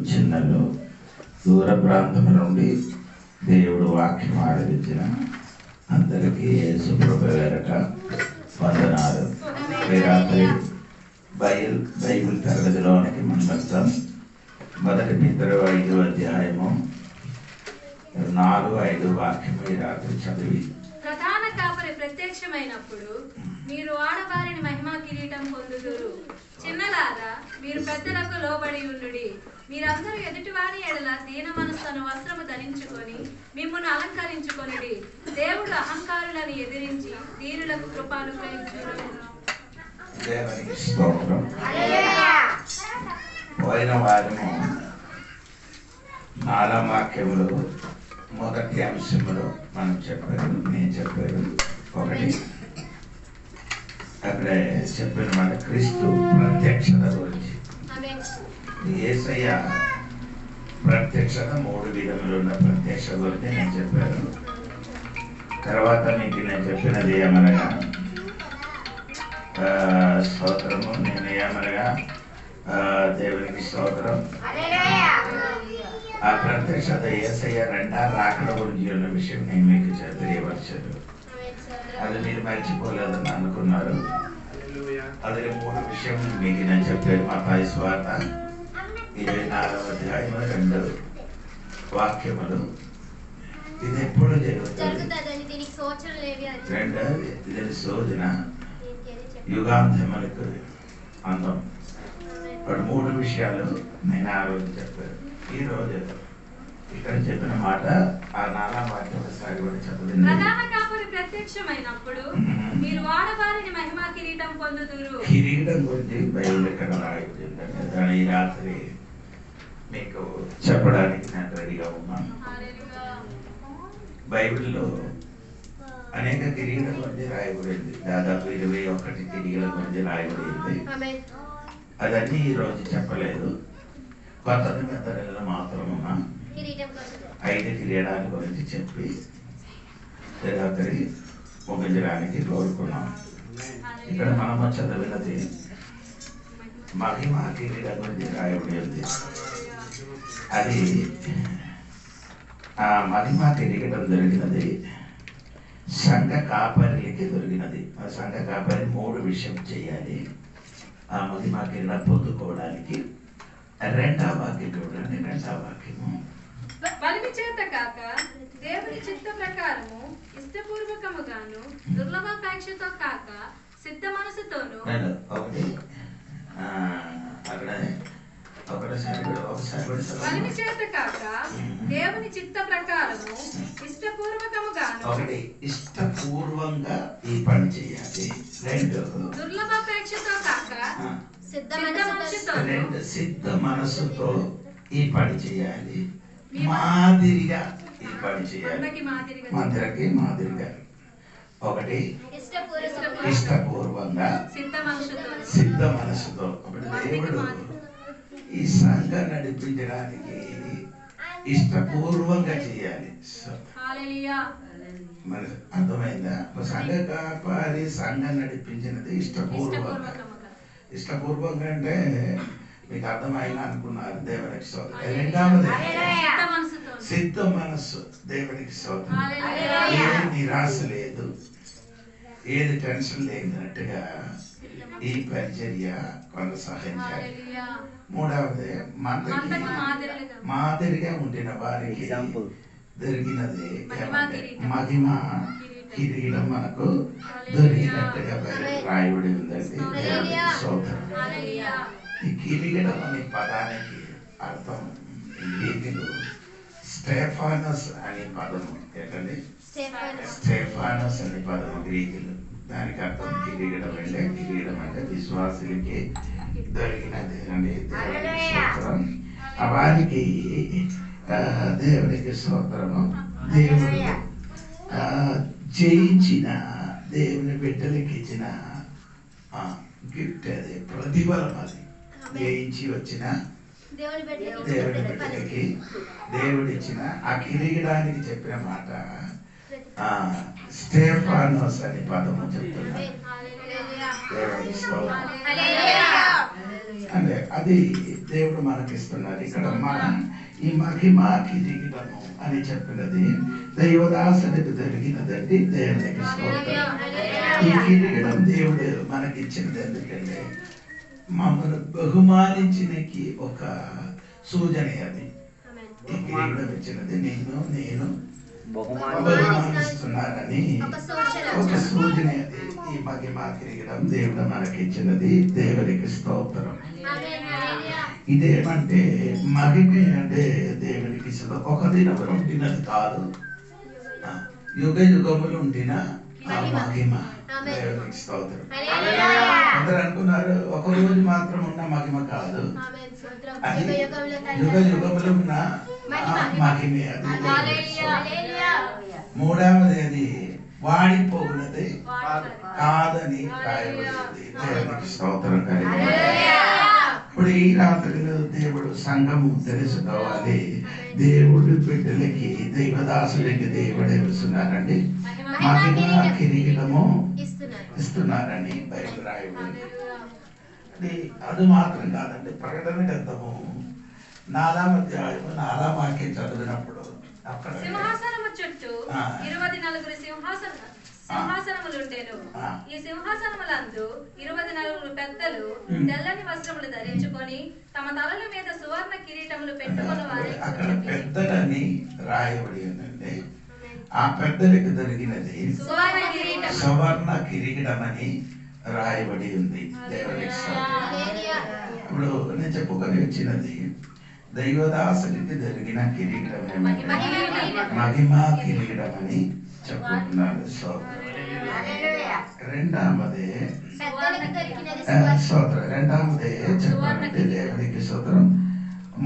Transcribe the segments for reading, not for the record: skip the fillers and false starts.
చిన్నలు దూర ప్రాంతం నుండి దేవుడు వాక్యం ఆరాధించిన అందరికీ యేసు ప్రభువు పేరట వందనాలు. ఈ రాత్రి బైబిల్ తరగతిలోనికి మనం వస్తాం. 1 పేతురు 5వ అధ్యాయము 4-5 వాక్యం ఈ రాత్రి చదివి. ప్రధాన కాపరి ప్రత్యక్షమైనప్పుడు మీరు ఆడవారిని మహిమా కిరీటం పొందుదురు. చిన్నలారా, మీరు పెద్దలకు లోబడి ఉండుడి. మీరందరూ ఎదుటివారి ఎడల దీన మనస్సును వస్త్రము ధరించుకొని మిమ్మును అలంకరించుకొనిడి. దేవుడు అహంకారులను ఎదిరించి దీనులకు కృప అనుగ్రహించును. దేవునికి స్తోత్రం. పోయిన వారము 4 వాక్యములు మొదటి అంశములో మనం నేను చెప్పాను. ఒకటి అక్కడ చెప్పిన మాట క్రీస్తు ప్రత్యక్షత గురించి. యేసయ్య ప్రత్యక్షత 3 విధములు ఉన్న ప్రత్యక్షత గురించి నేను చెప్పాను. తర్వాత మీకు నేను చెప్పినది ఏమనగా స్తోత్రము. నేను ఏమనగా దేవునికి స్తోత్రం. ఆ ప్రత్యక్షత యేసయ్య రెండవ రాకడ గురించి ఉన్న విషయం నేను మీకు తెలియవచ్చాను. అది మీరు మర్చిపోలేదని అనుకున్నారు. అది 3 విషయం మీకు నేను చెప్పాను. మత్తయి సువార్త 24వ అధ్యాయము 2 వాక్యములు. ఇది ఎప్పుడు జరుగుతుంది? రెండవది దీని శోధన యుగాంతములకు అందం. 3 విషయాలు నేను ఆ రోజు చెప్పాను. ఈ రోజు ఇక్కడ చెప్పిన మాట ఆ 4వ వాక్యం ఒకసారి కూడా చెప్పలేదు. ప్రధాన కాపరి ప్రత్యక్షమైనప్పుడు మీరు ఆడవారిని మహిమా కిరీటం పొందుదురు. కిరీటం గురించి బైబిల్ ఎక్కడ రాయబడిందంటే దాని ఈ రాత్రి మీకు చెప్పడానికి నేను రెడీగా ఉన్నాను. బైబిల్లో అనేక కిరీటం గురించి రాయబడింది. దాదాపు 21 కిరీటం గురించి రాయబడింది. అదన్నీ ఈ రోజు చెప్పలేదు. కొత్త నిబంధనలో మాత్రమున్న 5 కిరీటాల గురించి చెప్పి రాత్రి ముగించడానికి కోరుకున్నాం. ఇక్కడ మనము చదివినది మహిమా కిరీటం గురించి రాయబడి ఉంది. అది ఆ మహిమా కిరీటం దొరికినది సంఘ కాపరికి దొరికినది. ఆ సంఘ కాపరి 3 విషయం చేయాలి ఆ మహిమా కిరీటం పొందుకోవడానికి. 2వ వాక్యం చూడండి. 2వ వాక్యము బలిమి చేత కాక దేవుని చిత్త ప్రకారము ఇష్టపూర్వకముగాను దుర్లభాపేక్షతో కాక సిద్ధ మనసుతోను. బలిమి చేత కాక దేవుని చిత్త ప్రకారము ఇష్టపూర్వకముగాను ఇష్టపూర్వంగా ఈ పని చేయాలి. 2 దుర్లభాపేక్షతో కాక సిద్ధ మనసుతో ఈ పని చేయాలి. మాదిరిగా ఈ పని చేయాలి. మందిరకి మాదిరిగా. 1 ఇష్టపూర్వంగా సిద్ధ మనసుతో. దేవుడు ఈ సంఘం నడిపించడానికి ఇష్టపూర్వంగా చేయాలి. మరి అర్థమైందా? సంఘ కాపాలి సంఘం నడిపించినది ఇష్టపూర్వంగా. ఇష్టపూర్వంగా అంటే మీకు అర్థమైనా అనుకున్నారు. దేవునికి స్తోత్రం. 2వది సిద్ధ మనస్సు. దేవునికి స్తోత్రం. ఏది నిరాశ లేదు, ఏది టెన్షన్ లేనట్టుగా ఈ పరిచర్య కొనసాగించాలి. 3వది మాదిరిగా ఉండిన వారికి దొరికినది మహిమ కిరీటం మనకు దొరికినట్టుగా రాయబడి ఉందండి. స్తోత్రం. ఈ కిరీటం అనే పదానికి అర్థం గ్రీకులు స్టెఫానస్ అనే పదము. ఏంటండి? స్టెఫానస్ అనే పదము గ్రీకులు. దానికి అర్థం కిరీటం అంటే విశ్వాసులకి దొరికినది అండి. దేవునికి స్తోత్రం. వారికి దేవునికి స్తోత్రము. దేవుడు జయించిన దేవుని బిడ్డలకి ఇచ్చిన గిఫ్ట్. అది ప్రతిఫలం. అది జయించి వచ్చిన దేవుని బిడ్డలకి దేవుడిచ్చిన ఆ కిరీటానికి చెప్పిన మాట స్టెఫానోస్ అనే పదము చెప్తున్నారు. అంటే అది దేవుడు మనకిస్తున్నారు. ఇక్కడ మనం ఈ మహిమ కిరీటము అని చెప్పినది దైవదాసునికి జరిగినదండి. దేవునికి స్తోత్రం. ఈ కిరీటం దేవుడు మనకిచ్చినది ఎందుకంటే మమ్మల్ని బహుమానించినకి ఒక సూచన. అది ఈ కిరీటం ఇచ్చినది నేను బహుమానిస్తున్నారని ఒక సూచన. అది ఈ మహిమ కిరీటం దేవుడు మనకిచ్చినది. దేవునికి స్తోత్రం. ఇదేమంటే మహిమ అంటే దేవునికి ఒక దినం ఉండినది కాదు, యుగ యుగములు ఉండిన ఆ మహిమ. దేవునికి స్తోత్రం. అందరూ అనుకున్నారు ఒక రోజు మాత్రం ఉన్న మహిమ కాదు, అది యుగ యుగములు ఉన్న మహిమే. అది మూడవది అది వాడిపోవున్నది కాదని రాయబడింది. దేవునికి స్తోత్రం. ఇప్పుడు ఈ రాత్రిలో దేవుడు సంఘము తెలుసుకోవాలి. దేవుడి బిడ్డలకి దైవదాసులకి దేవుడు ఇస్తున్నారండి. మహిమ కిరీటము ఇస్తున్నారని బైబిల్ రాయబడింది. అది మాత్రం కాదండి. ప్రకటన గ్రంథము 4వ అధ్యాయము 4వ వాక్యం చదివినప్పుడు అక్కడ సింహాసనము చుట్టూ 24 సింహాసనములు ఉండేను. ఈ సింహాసనములందు 24 పెద్దలు తెల్లని వస్త్రములు ధరించుకొని తమ తలల మీద సువర్ణ కిరీటములు పెట్టుకున్న వారి అక్కడ పెద్దలని రాయబడి ఉందండి. ఆ పెద్దలకు దొరికినది సువర్ణ కిరీటం అని రాయబడి ఉంది. దేవునికి ఇప్పుడు నేను చెప్పుకొని వచ్చినది దైవదాసునికి జరిగిన కిరీటం మహిమ కిరీటం అని చెప్పుకున్నాడు. రెండవదే రెండవదే చెప్పాలంటే దేవునికి స్తోత్రం.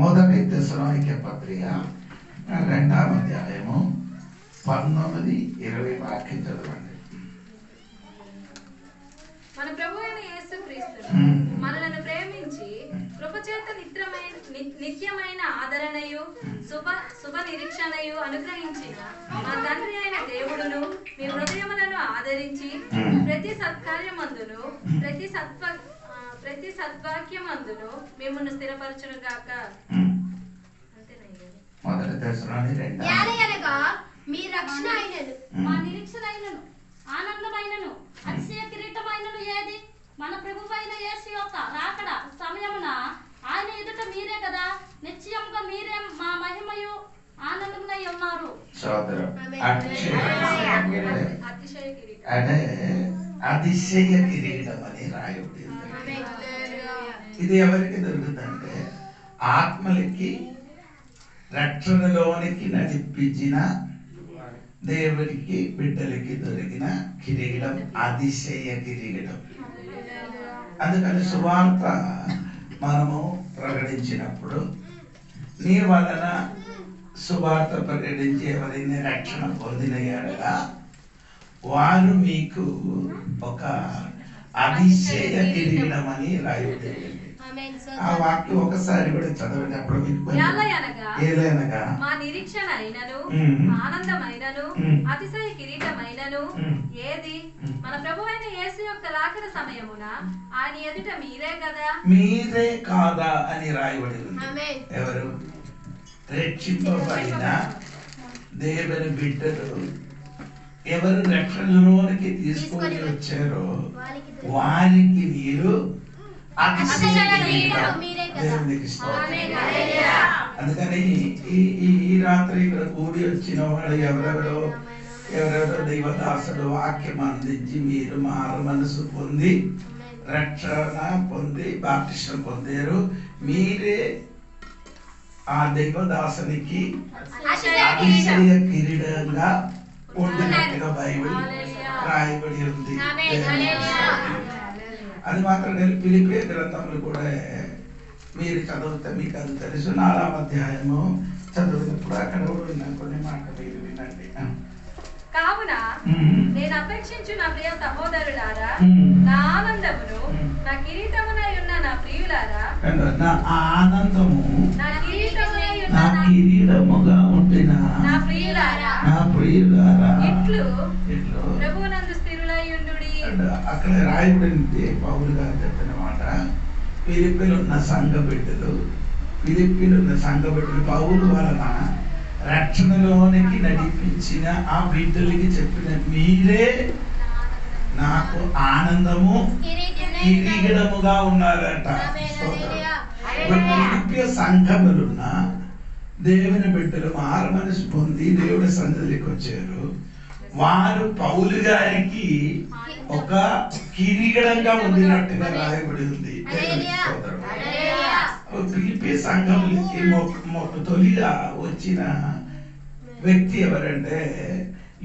మొదటి తెస్సలోనికే పత్రిక 2వ అధ్యాయము 19-20 వాక్యం చదవండి. మన ప్రభువైన యేసుక్రీస్తు మనలను ప్రేమించి కృపచేత నిత్యమైన ఆదరణయు శుభ నిరీక్షణయు అనుగ్రహించిన మా తండ్రి అయిన దేవుడును మీ హృదయములను ఆదరించి ప్రతి సత్కార్యమందును ప్రతి సద్వాక్యమందును మిమ్మల్ని స్థిరపరచును గాక. మొదటి తెస్సలోనికే మీ రక్షణ అయినను మా నిరీక్షణ అయినను ఆనందమైనను అతిశయ కిరీటమైనను ఏది? మన ప్రభువైన యేసు యొక్క రాకడ సమయమున ఆయన ఎదుట మీరే కదా, నిశ్చయముగా మీరే మా మహిమయు ఆనందమునై ఉన్నారు. అతిశయ కిరీటం అని రాయబడి ఉంది. ఇది ఎవరికి దొరుకుతుందంటే ఆత్మలకి రక్షణలోనికి నడిపించిన దేవుడికి బిడ్డలకి దొరికిన కిరీటం అతిశయ కిరీటం. అందుకని సువార్త మనము ప్రకటించినప్పుడు నీ వలన సువార్త ప్రకటించి ఎవరైనా రక్షణ పొందిన ఎడల వారు మీకు ఒక అతిశయ కిరీటం అని రాయబడింది. ఆ వాక్యం ఒకసారి కూడా చదవనప్పుడు ఏలయనగా మా నిరీక్షణ అయినను ఆనందమైనను అతిశయ కిరీటమైనను ఏది? మన ప్రభువైన యేసు యొక్క రాకడ సమయమున ఆయన ఎదుట మీరే కదా, మీరే కాదా అని రాయబడి ఉంది. ఎవరు? రక్షింపబడిన దేవుని బిడ్డలు ఎవరు రక్షణలోనికి తీసుకొని వచ్చారో వారికి మీరు దేవునికి స్తోత్రం. అందుకని ఈ రాత్రి ఇక్కడ కూడి వచ్చిన వాడు ఎవరెవరో దైవదాసుడు వాక్యం అందించి మీరు మారు మనసు పొంది రక్షణ పొంది బాప్టిసం పొందారు. మీరే ఆ దైవదాసునికి అతిశయ కిరీటంగా ఉండినట్టుగా బైబిల్ రాయబడి ఉంది. అది మాత్రం నేను ఫిలిప్పీ గ్రంథములు కూడా మీరు చదివితే మీకు అది తెలుసు. 4వ అధ్యాయము చదివినప్పుడు అక్కడ కూడా కొన్ని మాటలు మీరు వినండి. కావున నేను అపేక్షించు నా ప్రియ సహోదరులారా, నా ఆనందమును నా కిరీటమునై ఉన్న నా ప్రియులారా, నా ఆనందము నా కిరీటముగా ఉండిన నా ప్రియులారా ఇట్లు ప్రభువునందు స్థిరులై ఉండుడి. అక్కడ రాయబడింది పౌలు గారు చెప్పిన మాట. ఫిలిప్పీలున్న సంఘ బిడ్డలు పౌలు వలన రక్షణలోనికి నడిపించిన ఆ బిడ్డలకి చెప్పిన మీరే నాకు ఆనందము కిరీటముగా ఉన్నారట. ఫిలిప్పీ సంఘములున్న దేవుని బిడ్డలు మారు మనసు పొంది దేవుడి సన్నిధికి వచ్చారు. వారు పౌలు గారికి ఒక కిరీటంగా ఉండినట్టుగా రాయబడి ఉంది. ఫిలిప్పీ సంఘములకి తొలిగా వచ్చిన వ్యక్తి ఎవరంటే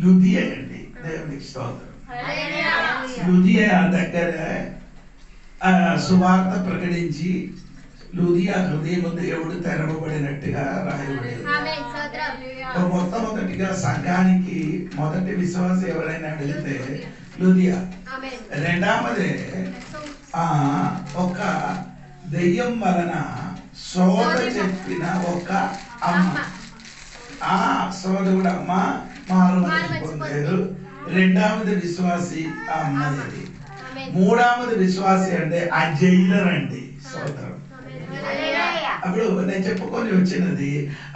లుదియా అండి. దేవునికి స్తోత్రం. లుదియా దగ్గర సువార్త ప్రకటించి లుదియా హృదయం దేవుడు తెరవబడినట్టుగా రాయబడింది. మొట్టమొదటిగా సంఘానికి మొదటి విశ్వాసం ఎవరైనా అడిగితే లుదియా. రెండవదే ఒక దెయ్యం వలన సోద చెప్పిన ఒక అమ్మ. ఆ సోద కూడా అమ్మ మారు మనసు పొందారు. రెండవది విశ్వాసి ఆ అమ్మాయి. మూడవది విశ్వాసి అంటే ఆ జైలర్ అండి. సోదరం. అప్పుడు నేను చెప్పుకొని వచ్చినది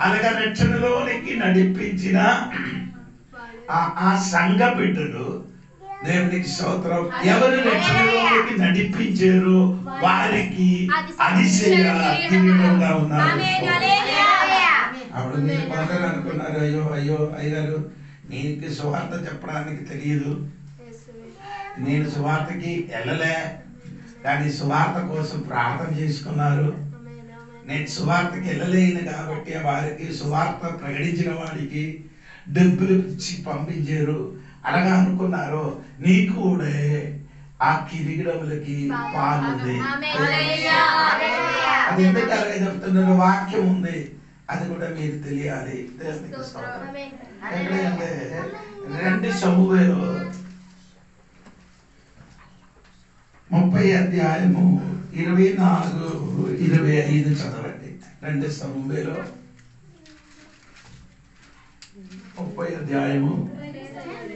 అలాగా రక్షణలోనికి నడిపించిన ఆ సంఘ బిడ్డలు దేవునికి స్తోత్రం. ఎవరు రక్షణలోనికి నడిపించారు వారికి అతిశయ కిరీటంగా ఉన్నారు. అప్పుడు మీరు కొందరు అనుకున్నారు, అయ్యో అయ్యో అయ్యారు నీకు సువార్త చెప్పడానికి తెలియదు, నేను సువార్తకి వెళ్ళలే, కానీ సువార్త కోసం ప్రార్థన చేసుకున్నారు. నేను సువార్తకి వెళ్ళలేను కాబట్టి వారికి సువార్త ప్రకటించిన వాడికి డబ్బులు ఇచ్చి పంపించారు అలాగా అనుకున్నారు. నీకు కూడా ఆ కిరీటములకి పాలుంది. అది ఎందుకు అలాగే చెప్తున్నారు? వాక్యం ఉంది, అది కూడా మీరు తెలియాలి. ఎక్కడంటే 2 సమూయేలు 30 24-25 చదవండి. 2 సమూయేలు 30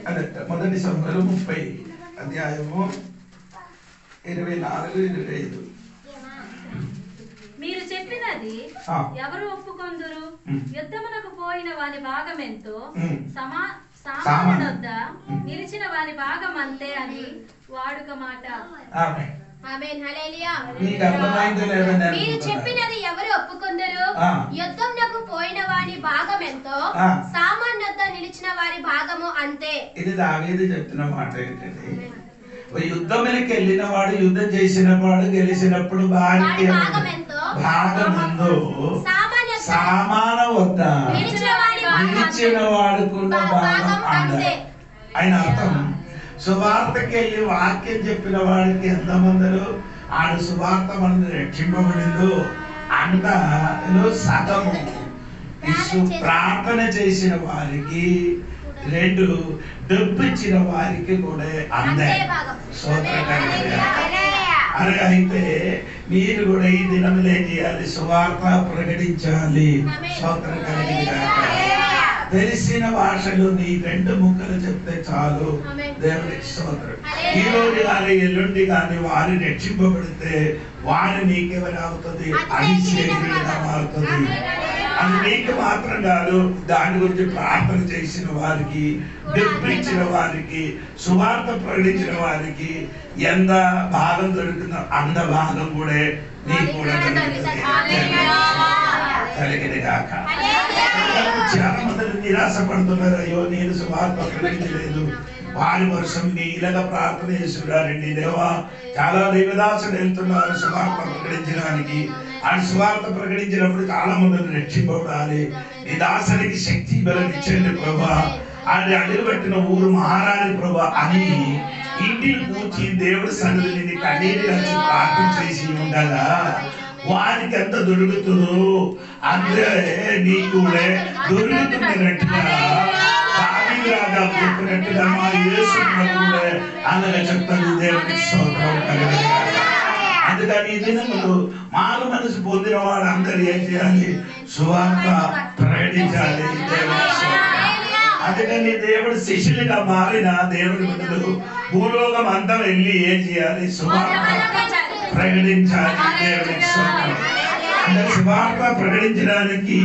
అదే మొదటి సమూయేలు 30 మీరు చెప్పినది ఎవరు ఒప్పుకొందురు? యుద్ధమునకు పోయిన వాని భాగం ఎంతో సామాను వద్ద నిలిచిన వాని భాగం అంతే అని వాడుక మాట. మీరు చెప్పినది ఎవరు ఒప్పుకొందరు? యుద్ధమునకు పోయిన వాని భాగం ఎంతో సామాను వద్ద నిలిచిన వారి భాగము అంతే. ఇది దావీదు చెప్తున్న మాట ఏంటంటే, యుద్ధములకు వెళ్ళిన వాడు యుద్ధం చేసిన వాడు గెలిచినప్పుడు వారికి భాగమందు సామాన వద్ద నిలిచిన వాడుకున్న భాగం అంతే. ఆయన అర్థం సువార్తకి వెళ్ళి వాక్యం చెప్పిన వాడికి ఎంతమందిలో ఆడు సువార్త మనల్ని రక్షింపబడిందో అంతలో సగము. ప్రార్థన చేసిన వారికి 2, డబ్బు ఇచ్చిన వారికి కూడా అందే. అలాగే అయితే మీరు కూడా ఈ దినములు ఏం చేయాలి? సువార్త ప్రకటించాలి. స్తోత్రం కలిగింది కాక. తెలిసిన భాషలు నీ 2 ముక్కలు చెప్తే చాలు. దేవునికి స్తోత్రం. ఈ రోజు కానీ ఎల్లుండి కానీ వారు రక్షింపబడితే వారు నీకెవరు అవుతుంది? అభిషేకంగా మారుతుంది. అది నీకు మాత్రం కాదు, దాని గురించి ప్రార్థన చేసిన వారికి, డబ్బిచ్చిన వారికి, సువార్త ప్రకటించిన వారికి ఎంత భాగం దొరుకుతుందో అంత భాగం కూడా నీకు కూడా కలిగింది కాక. చాలా మంది నిరాశపడుతున్నారు, అయ్యో నేను సువార్త ప్రకటించలేదు, వారి వర్షం నీళ్ళగా ప్రార్థన చేస్తున్నారండి. దేవా, చాలా దేవదాసులు వెళ్తున్నారు సువార్త ప్రకటించడానికి. ఆ సువార్త ప్రకటించినప్పుడు చాలా మందిని రక్షింపబడాలి. నీ దాసునికి శక్తి బలం ఇచ్చండి ప్రభా, అది అడుగుపెట్టిన ఊరు మారాలి ప్రభా అని ఇంటిని కూర్చి దేవుడి సన్నిధిని కన్నీరు వచ్చి ప్రార్థన చేసి ఉండగా వారికి ఎంత దొరుకుతుందో అంతే నీకు కూడా దొరుకుతున్నట్టుగా చెప్పినట్టుగా మా యేసు ప్రభువే అలాగే చెప్తాను. దేవునికి స్తోత్రం కలుగును గాక. అందుకని ఈ దినములు మారు మనసు పొందిన వాడు అందరూ ఏం చేయాలి? సువార్త ప్రకటించాలి. అందుకని దేవుడు శిష్యులుగా మారిన దేవుడి బిడ్డలు భూలోకం అంతా వెళ్ళి ఏం చేయాలి? సువార్త ప్రకటించాలి. దేవునికి స్తోత్రం. అంటే సువార్త ప్రకటించడానికి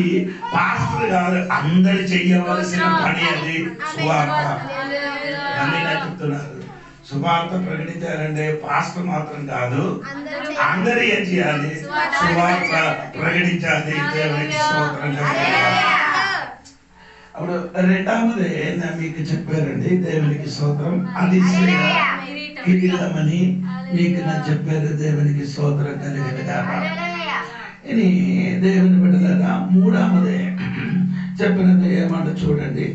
పాస్టర్ కాదు, అందరు చెయ్యవలసిన పని అది సువార్త. అన్నీ చెప్తున్నారు. సువార్త ప్రకటించాలంటే పాస్టర్ మాత్రం కాదు, అందరూ ఏం చేయాలి? సువార్త ప్రకటించాలి. దేవునికి స్తోత్రం. అప్పుడు రెండవది మీకు చెప్పారండి, దేవునికి స్తోత్రం. అది కిరీటమని మీకు నాకు చెప్పారు. దేవునికి స్తోత్రం కలిగిన కాక ఇది దేవుని బిడ్డలారా, మూడవది చెప్పినది ఏమంట చూడండి.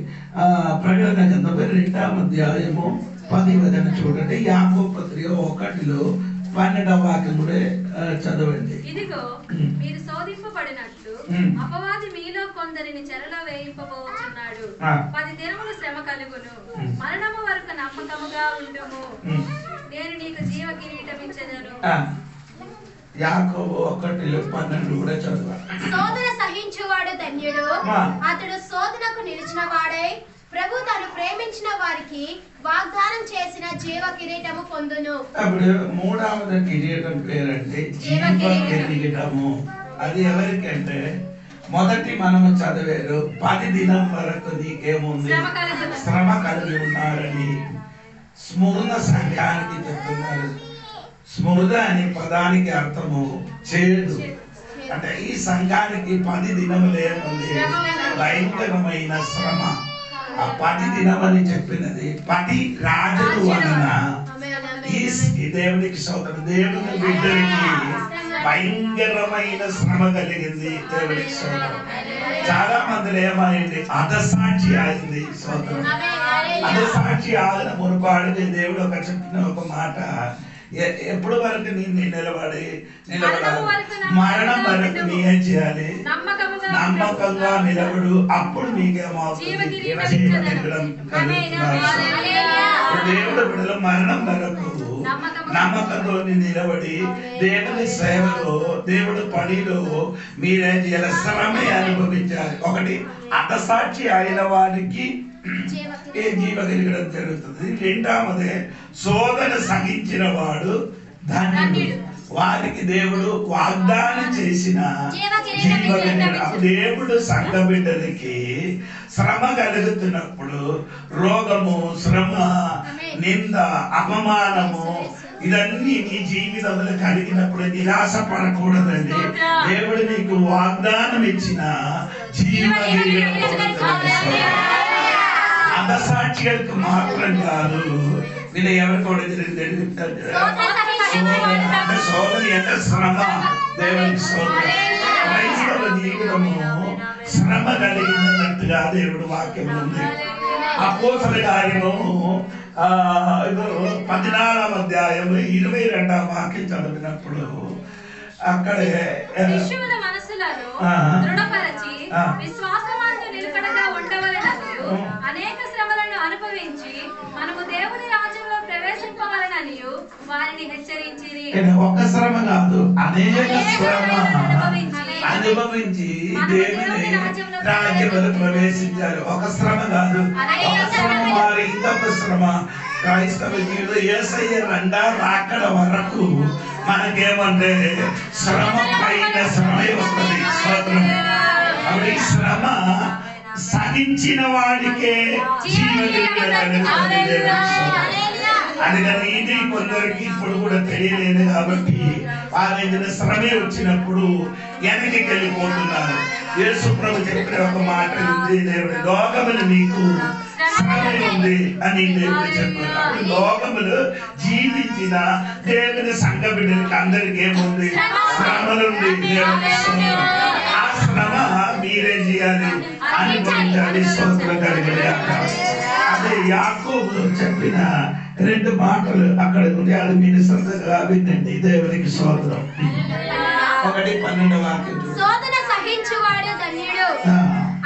ప్రకటన గ్రంథం 2వ అధ్యాయము 10వ వచనం చూడండి. యాకోబు పత్రిక 1:12వ వాక్యం కూడా చదవండి. ఇదిగో మీరు శోధింపబడినట్లు అపవాది మీలో కొందరిని చెరలో వేయింపబోచున్నాడు. 10 దినములు శ్రమ కలుగును. మరణము వరకు నమ్మకముగా ఉండుము. నేను నీకు జీవ కిరీటం ఇచ్చెదను. యాకోబు 1:12 కూడా చదవాలి. శోధన సహించువాడు ధన్యుడు, అతడు శోధనకు నిలిచిన వాడై ప్రభు తాను ప్రేమించిన వారికి వాగ్దానం చేసిన జీవ కిరీటము పొందును. అప్పుడు మూడవది కిరీటం పేరంటే జీవ కిరీటము. అది ఎవరికంటే మొదటి మనము చదివారు 10 దినం వరకు నీకేముంది? శ్రమ కలిగి ఉన్నారని స్మృత సంఘానికి చెప్తున్నారు. స్మృత అనే పదానికి అర్థము చేదు. అంటే ఈ సంఘానికి 10 దినములు ఏముంది? భయంకరమైన శ్రమ. ఆ 10 దినమని చెప్పినది 10 రాజుల వలన ఈ దేవునికి స్తోత్రం. దేవుని బిడ్డలకి భయంకరమైన శ్రమ కలిగింది. దేవునికి స్తోత్రం. చాలా మందిలో ఏమైంది? అధసాక్షి ఆగింది. స్తోత్రం. అధసాక్షి ఆగిన మునుపాడితే దేవుడు చెప్పిన ఒక మాట, ఎప్పుడు వరకు నిలబడాలి? మరణం వరకు నీ ఏం చేయాలి? నమ్మకంగా నిలబడు. అప్పుడు మీకేమవుతుంది? దేవుడు బిడ్డలు మరణం వరకు నమ్మకంతో నిలబడి దేవుని సేవలో, దేవుడు పనిలో మీరేం చేయాలి? శ్రమే అనుభవించాలి. ఒకటి అధసాక్షి అయిన వారికి జీవ కలిగడం జరుగుతుంది. రెండవది శోధన సహించిన వాడు ధన్యుడు. వారికి దేవుడు వాగ్దానం చేసిన జీవ దేవుడు సంఘ బిడ్డలకి శ్రమ కలుగుతున్నప్పుడు రోగము, శ్రమ, నింద, అపమానము ఇదన్నీ నీ జీవితంలో కలిగినప్పుడు నిరాశ పడకూడదండి. దేవుడు నీకు వాగ్దానం ఇచ్చిన జీవ అధసాక్షులకు మాత్రం కాదు, వీళ్ళు ఎవరికి కూడా సోదరి ఎంత శ్రమ. దేవునికి క్రైస్తవ జీవితము శ్రమ కలిగినట్టుగా దేవుడు వాక్యం ఉంది. అపోస్తలుల కార్యము 14వ అధ్యాయం 22వ వాక్యం చదివినప్పుడు అక్కడే అనేక శ్రమలను అనుభవించి మనము దేవుని రాజ్యంలో ప్రవేశింపవలనని వారిని హెచ్చరించిరి. ఒక శ్రమ కాదు, అనేక శ్రమ అనుభవించి దేవుని రాజ్యంలో ప్రవేశించారు. ఒక శ్రమ కాదు, ఒక శ్రమ వారి ఇంకొక శ్రమ. క్రైస్తవ జీవితం యేసయ్య రెండవ రాకడ వరకు మనకేమంటే శ్రమ పైన శ్రమ వస్తుంది. అప్పుడు ఈ శ్రమ సహించిన వాడికే అందుకని ఇది కొందరికి ఇప్పుడు కూడా తెలియలేదు కాబట్టి వాళ్ళ శ్రమే వచ్చినప్పుడు వెనక్కి వెళ్ళిపోతున్నారు. యేసు ప్రభు చెప్పిన ఒక మాట ఉంది, దేవుడి లోకములు మీకు శ్రమ ఉంది అని దేవుడు చెప్పారు. లోకములు జీవించిన దేవుని సంఘ బిడ్డలకి అందరికి ఏముంది? శ్రమలుంది. దేవుని ఆ శ్రమ మీరేం చేయాలి? అనుభవించాలి. స్తోత్రం కలిగిన అదే యాకోబు చెప్పిన 2 మాటలు అక్కడ ఉంది. అది మీరు శ్రద్ధగా వినండి. దేవునికి స్తోత్రం. 1:12 వాక్యం. శోధన సహించువాడు ధన్యుడు,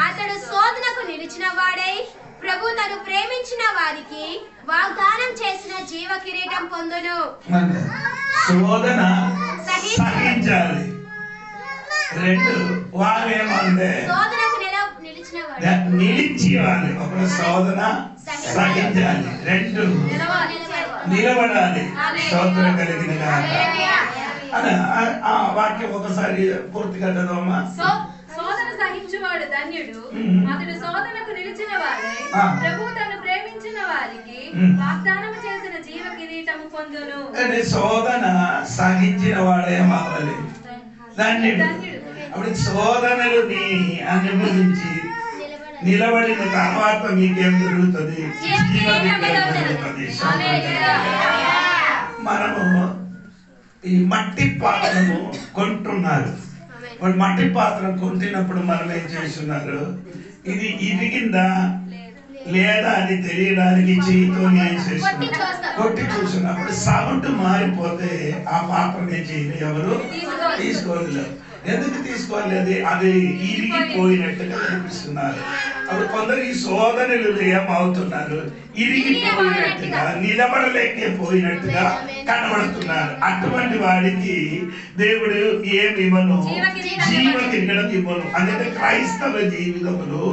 అతడు శోధనకు నిలిచిన వాడై ప్రభు తను ప్రేమించిన వారికి వాగ్దానం చేసిన జీవ కిరీటం పొందును. శోధన సహించాలి. 2 వారేమంటే నిలిచేవాళ్ళు. ఒక శోధన సహించాలి, 2 నిలబడాలి. స్తోత్రం కలిగిన అని ఆ వాక్యం ఒకసారి పూర్తిగా చదవమ్మా. శోధన సహించువాడు ధన్యుడు, అతడు శోధనకు నిలిచిన వాడై ప్రభు తను ప్రేమించిన వారికి వాగ్దానం చేసిన జీవ కిరీటము పొందును. శోధన సహించిన వాడే మావాలి ధన్యుడు. అప్పుడు శోధనలు అనుభవించి నిలబడిన తర్వాత మీకేం జరుగుతుంది? జరుగుతుంది. మనము ఈ మట్టి పాత్రను కొంటున్నారు. మట్టి పాత్ర కొంటున్నప్పుడు మనం ఏం చేస్తున్నారు? ఇది ఇరిగిందా లేదా అని తెలియడానికి చేయితో కొట్టి చూసినప్పుడు సౌండ్ మారిపోతే ఆ పాత్ర ఏం చేయదు, ఎవరు తీసుకోలేదు. ఎందుకు తీసుకోలేదు? అది ఇరిగిపోయినట్టుగా కనిపిస్తున్నారు. అప్పుడు కొందరు ఈ శోధనలు ఏమవుతున్నారు? ఇరిగిపోయినట్టుగా, నిలబడలేకపోయినట్టుగా కనబడుతున్నారు. అటువంటి వాడికి దేవుడు ఏమివ్వను? జీవ కిరీటం ఇవ్వను. అందుకే క్రైస్తవ జీవితంలో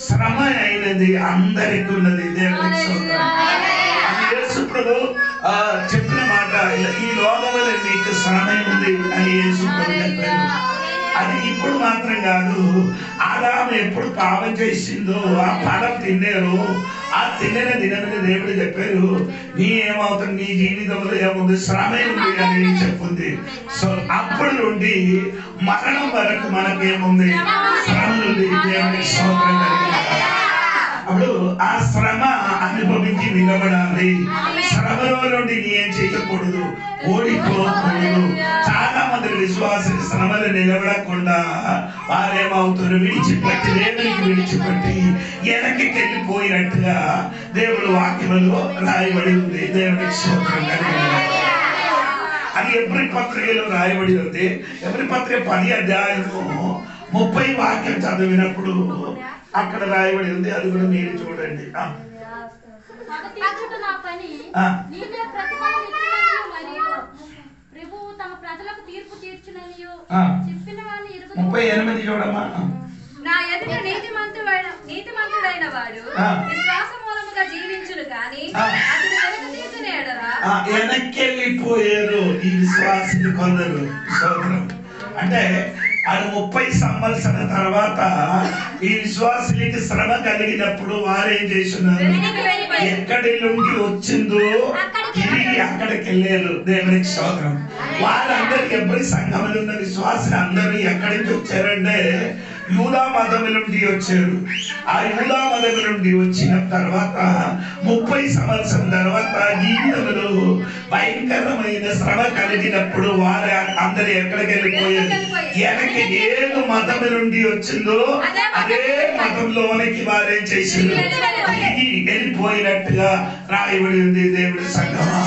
శ్రమ అయినది అందరికీ ఉన్నది. దేవుడికి స్తోత్రం. యేసు ప్రభు చెప్పిన మాట, ఈ లోకంలో మీకు శ్రమ ఉంది అని యేసు ప్రభు చెప్పారు. అది ఇప్పుడు మాత్రం కాదు, ఆదాము ఎప్పుడు పాపం చేసిందో ఆ ఫలం తిన్నారు. ఆ తిన్న దినమని దేవుడు చెప్పారు, నీ ఏమవుతుంది, నీ జీవితంలో ఏముంది? శ్రమ ఉంది అని చెప్పుంది. సో అప్పటి నుండి మరణం వరకు మనకేముంది? శ్రమ ఉంది. దేవుడికి స్తోత్రం కలిగింది. అప్పుడు ఆ శ్రమ అనుభవించి నిలబడాలి. శ్రమలో నుండి నీ ఏం చేయకూడదు, ఓడిపోకూడదు. చాలా మంది విశ్వాసులు శ్రమలు నిలబడకుండా వారేమవుతారు? విడిచిపెట్టి, దేవునికి విడిచిపెట్టి వెనక్కి వెళ్ళిపోయినట్టుగా దేవుడు వాక్యములో రాయబడి ఉంది. దేవునికి స్తోత్రం కలిగింది. అది ఎబ్రీ పత్రికలో రాయబడి ఉంది. ఎబ్రీ పత్రిక 10వ అధ్యాయము 30 వాక్యం చదివినప్పుడు అక్కడ రాయబడి ఉంది. అది కూడా మీరు చూడండి. ప్రభువు తమ ప్రజలకు తీర్పు తీర్చుననియు 38 చూడమ్మా. నా ఎదుట నీతిమంతుడైన వాడు విశ్వాస మూలముగా జీవించును గాని అతడు వెనక తీసిన ఎడల. వెనక్కి వెళ్ళిపోయారు ఈ విశ్వాసులు కొందరు. అంటే అది 30 సంవత్సరాల తర్వాత ఈ విశ్వాసులకి శ్రమ కలిగినప్పుడు వారేం చేస్తున్నారు? ఎక్కడి నుండి వచ్చిందో తిరిగి అక్కడికి వెళ్ళారు. దేవునికి స్తోత్రం. వాళ్ళందరికీ ఎవ్వరి సంఘములు ఉన్న విశ్వాసులు అందరూ ఎక్కడి నుంచి వచ్చారంటే యూదా మతం నుండి వచ్చారు. ఆ యూదా మతం నుండి వచ్చిన తర్వాత 30 సంవత్సరం తర్వాత జీవితంలో భయంకరమైన శ్రమ కలిగినప్పుడు వారు అందరూ ఎక్కడికి వెళ్ళిపోయారు? వెనక్కి ఏదో మతం నుండి వచ్చిందో అదే మతంలోనికి వారేం చేసింది? వెళ్ళిపోయినట్టుగా రాయబడి ఉంది. దేవుడి సంఘమా,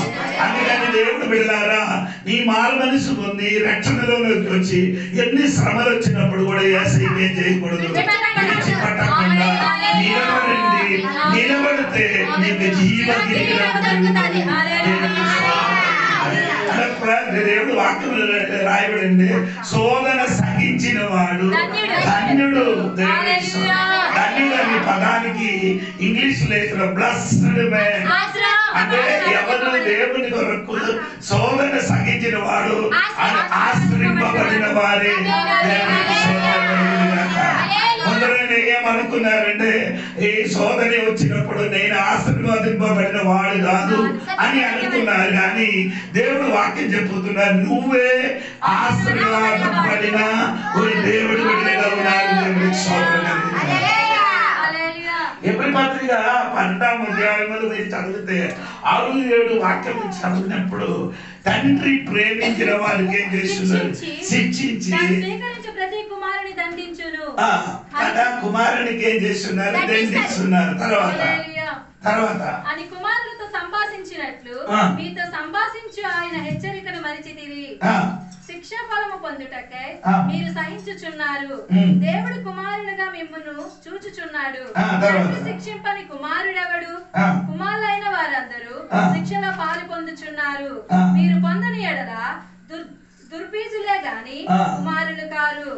అందుకని దేవుడు బిడ్డలారా, నీ మారు మనసు పొంది రక్షణలోకి వచ్చి ఎన్ని శ్రమలు వచ్చినప్పుడు కూడా యేసయ్యని ఏం చేయకూడదు, విడిచిపెట్టకుండా నిలబడండి. నిలబడితే నీకు జీవ కిరీటం దేవుడు వాక్యం రాయబడింది. శోధన సహించిన వాడు ధన్యుడు. ధన్యుడు అనే పదానికి ఇంగ్లీష్ లేఖలో బ్లెస్డ్ మ్యాన్ అంటే ఎవరు దేవుని కొరకు శోధన సహించిన వాడు అని ఆశ్రయింపబడిన వారే. కొందరు ఏమనుకున్నారంటే ఈ శోధన వచ్చినప్పుడు నేను ఆశీర్వదింపబడిన వాడు కాదు అని అనుకున్నారు. కానీ దేవుడు వాక్యం చెప్పుతున్నారు, నువ్వే ఆశీర్వాదపడిన ఒక దేవుడు బిడ్డగా ఉన్నారు. దేవుడికి స్తోత్రం. ఎబ్రీ పత్రిక 12వ అధ్యాయంలో మీరు చదివితే 6-7 వాక్యం చదివినప్పుడు తండ్రి ప్రేమించిన వారికి ఏం చేస్తున్నారు? శిక్షించి ప్రతి కుమారుని దండించును. కుమారునికి ఏం చేస్తున్నారు? దండిస్తున్నారు. తర్వాత అని కుమారులతో సంభాషించినట్లు మీతో సంభాషించు ఆయన హెచ్చరికను మరిచితిరి. శిక్ష ఫలము పొందుటకై మీరు సహించుచున్నారు. దేవుడు కుమారునిగా మిమ్మును చూచుచున్నాడు. శిక్షింపని కుమారుడెవడు? కుమారులైన వారందరూ శిక్షలో పాలు పొందుచున్నారు. మీరు పొందని ఎడల దుర్బీజులే గాని కుమారులు కారు.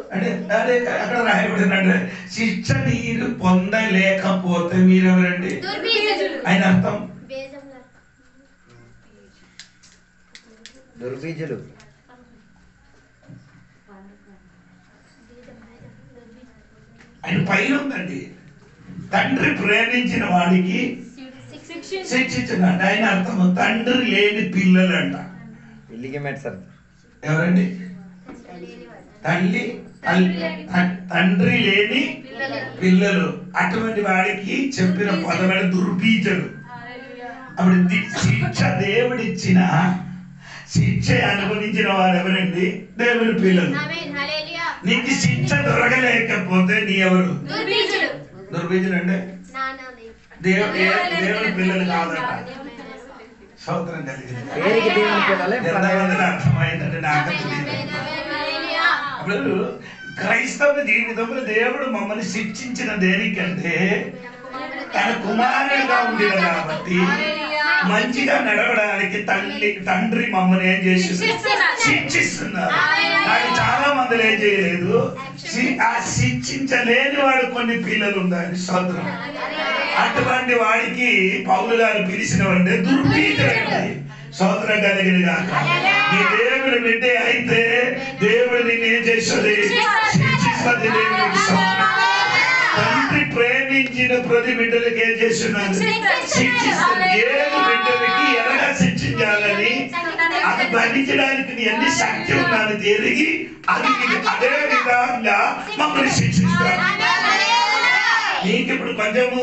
అక్కడ రాయబడినట్టు శిక్ష మీరు పొందలేకపోతే మీరెవరండి? ఆయన అర్థం దుర్బీజులు. ఆయన పైన ఉందండి. తండ్రి ప్రేమించిన వాడికి శిక్షించినాడు. ఆయన అర్థము తండ్రి లేని పిల్లలు అంట. ఎవరండి? తండ్రి లేని పిల్లలు. అటువంటి వాడికి చెప్పిన పదమైన దుర్బీజలు. అప్పుడు శిక్ష దేవుడిచ్చిన శిక్ష అనుభవించిన వారు ఎవరండి? దేవుని పిల్లలు. నీకు శిక్ష దొరకలేకపోతే నీ ఎవరు? దుర్బీజులు అంటే దేవుని పిల్లలు కాదట. స్తోత్రం కలిగింది. అర్థమైందంటే నాకు అప్పుడు క్రైస్తవ జీవితంలో దేవుడు మమ్మల్ని శిక్షించిన దేనికంటే తన కుమారుడుగా ఉండేది కాబట్టి మంచిగా నడవడానికి తండ్రి మమ్మల్ని ఏం చేసి శిక్షిస్తున్నారు. కానీ చాలా మంది ఏం చేయలేదు. ఆ శిక్షించలేని వాడు కొన్ని పిల్లలు ఉన్నారు. స్తోత్రం. అటువంటి వాడికి పౌలు గారు పిలిచినవంటే దుర్బీజులండి. స్తోత్రం కలిగిన గాక. నీ దేవుని బిడ్డ అయితే దేవుడు నిన్ను ఏం చేస్తుంది? శిక్షిస్తుంది. దేవుడికి తండ్రి ప్రేమించిన ప్రతి బిడ్డలకి ఏం చేస్తున్నాను? శిక్షిస్తుంది. ఏది బిడ్డలకి ఎలాగా శిక్షించాలని అది భరించడానికి నీ అన్ని శక్తి ఉన్నాను తిరిగి అది అదే విధంగా మమ్మల్ని శిక్షిస్తాను. నీకు ఇప్పుడు కొంచెము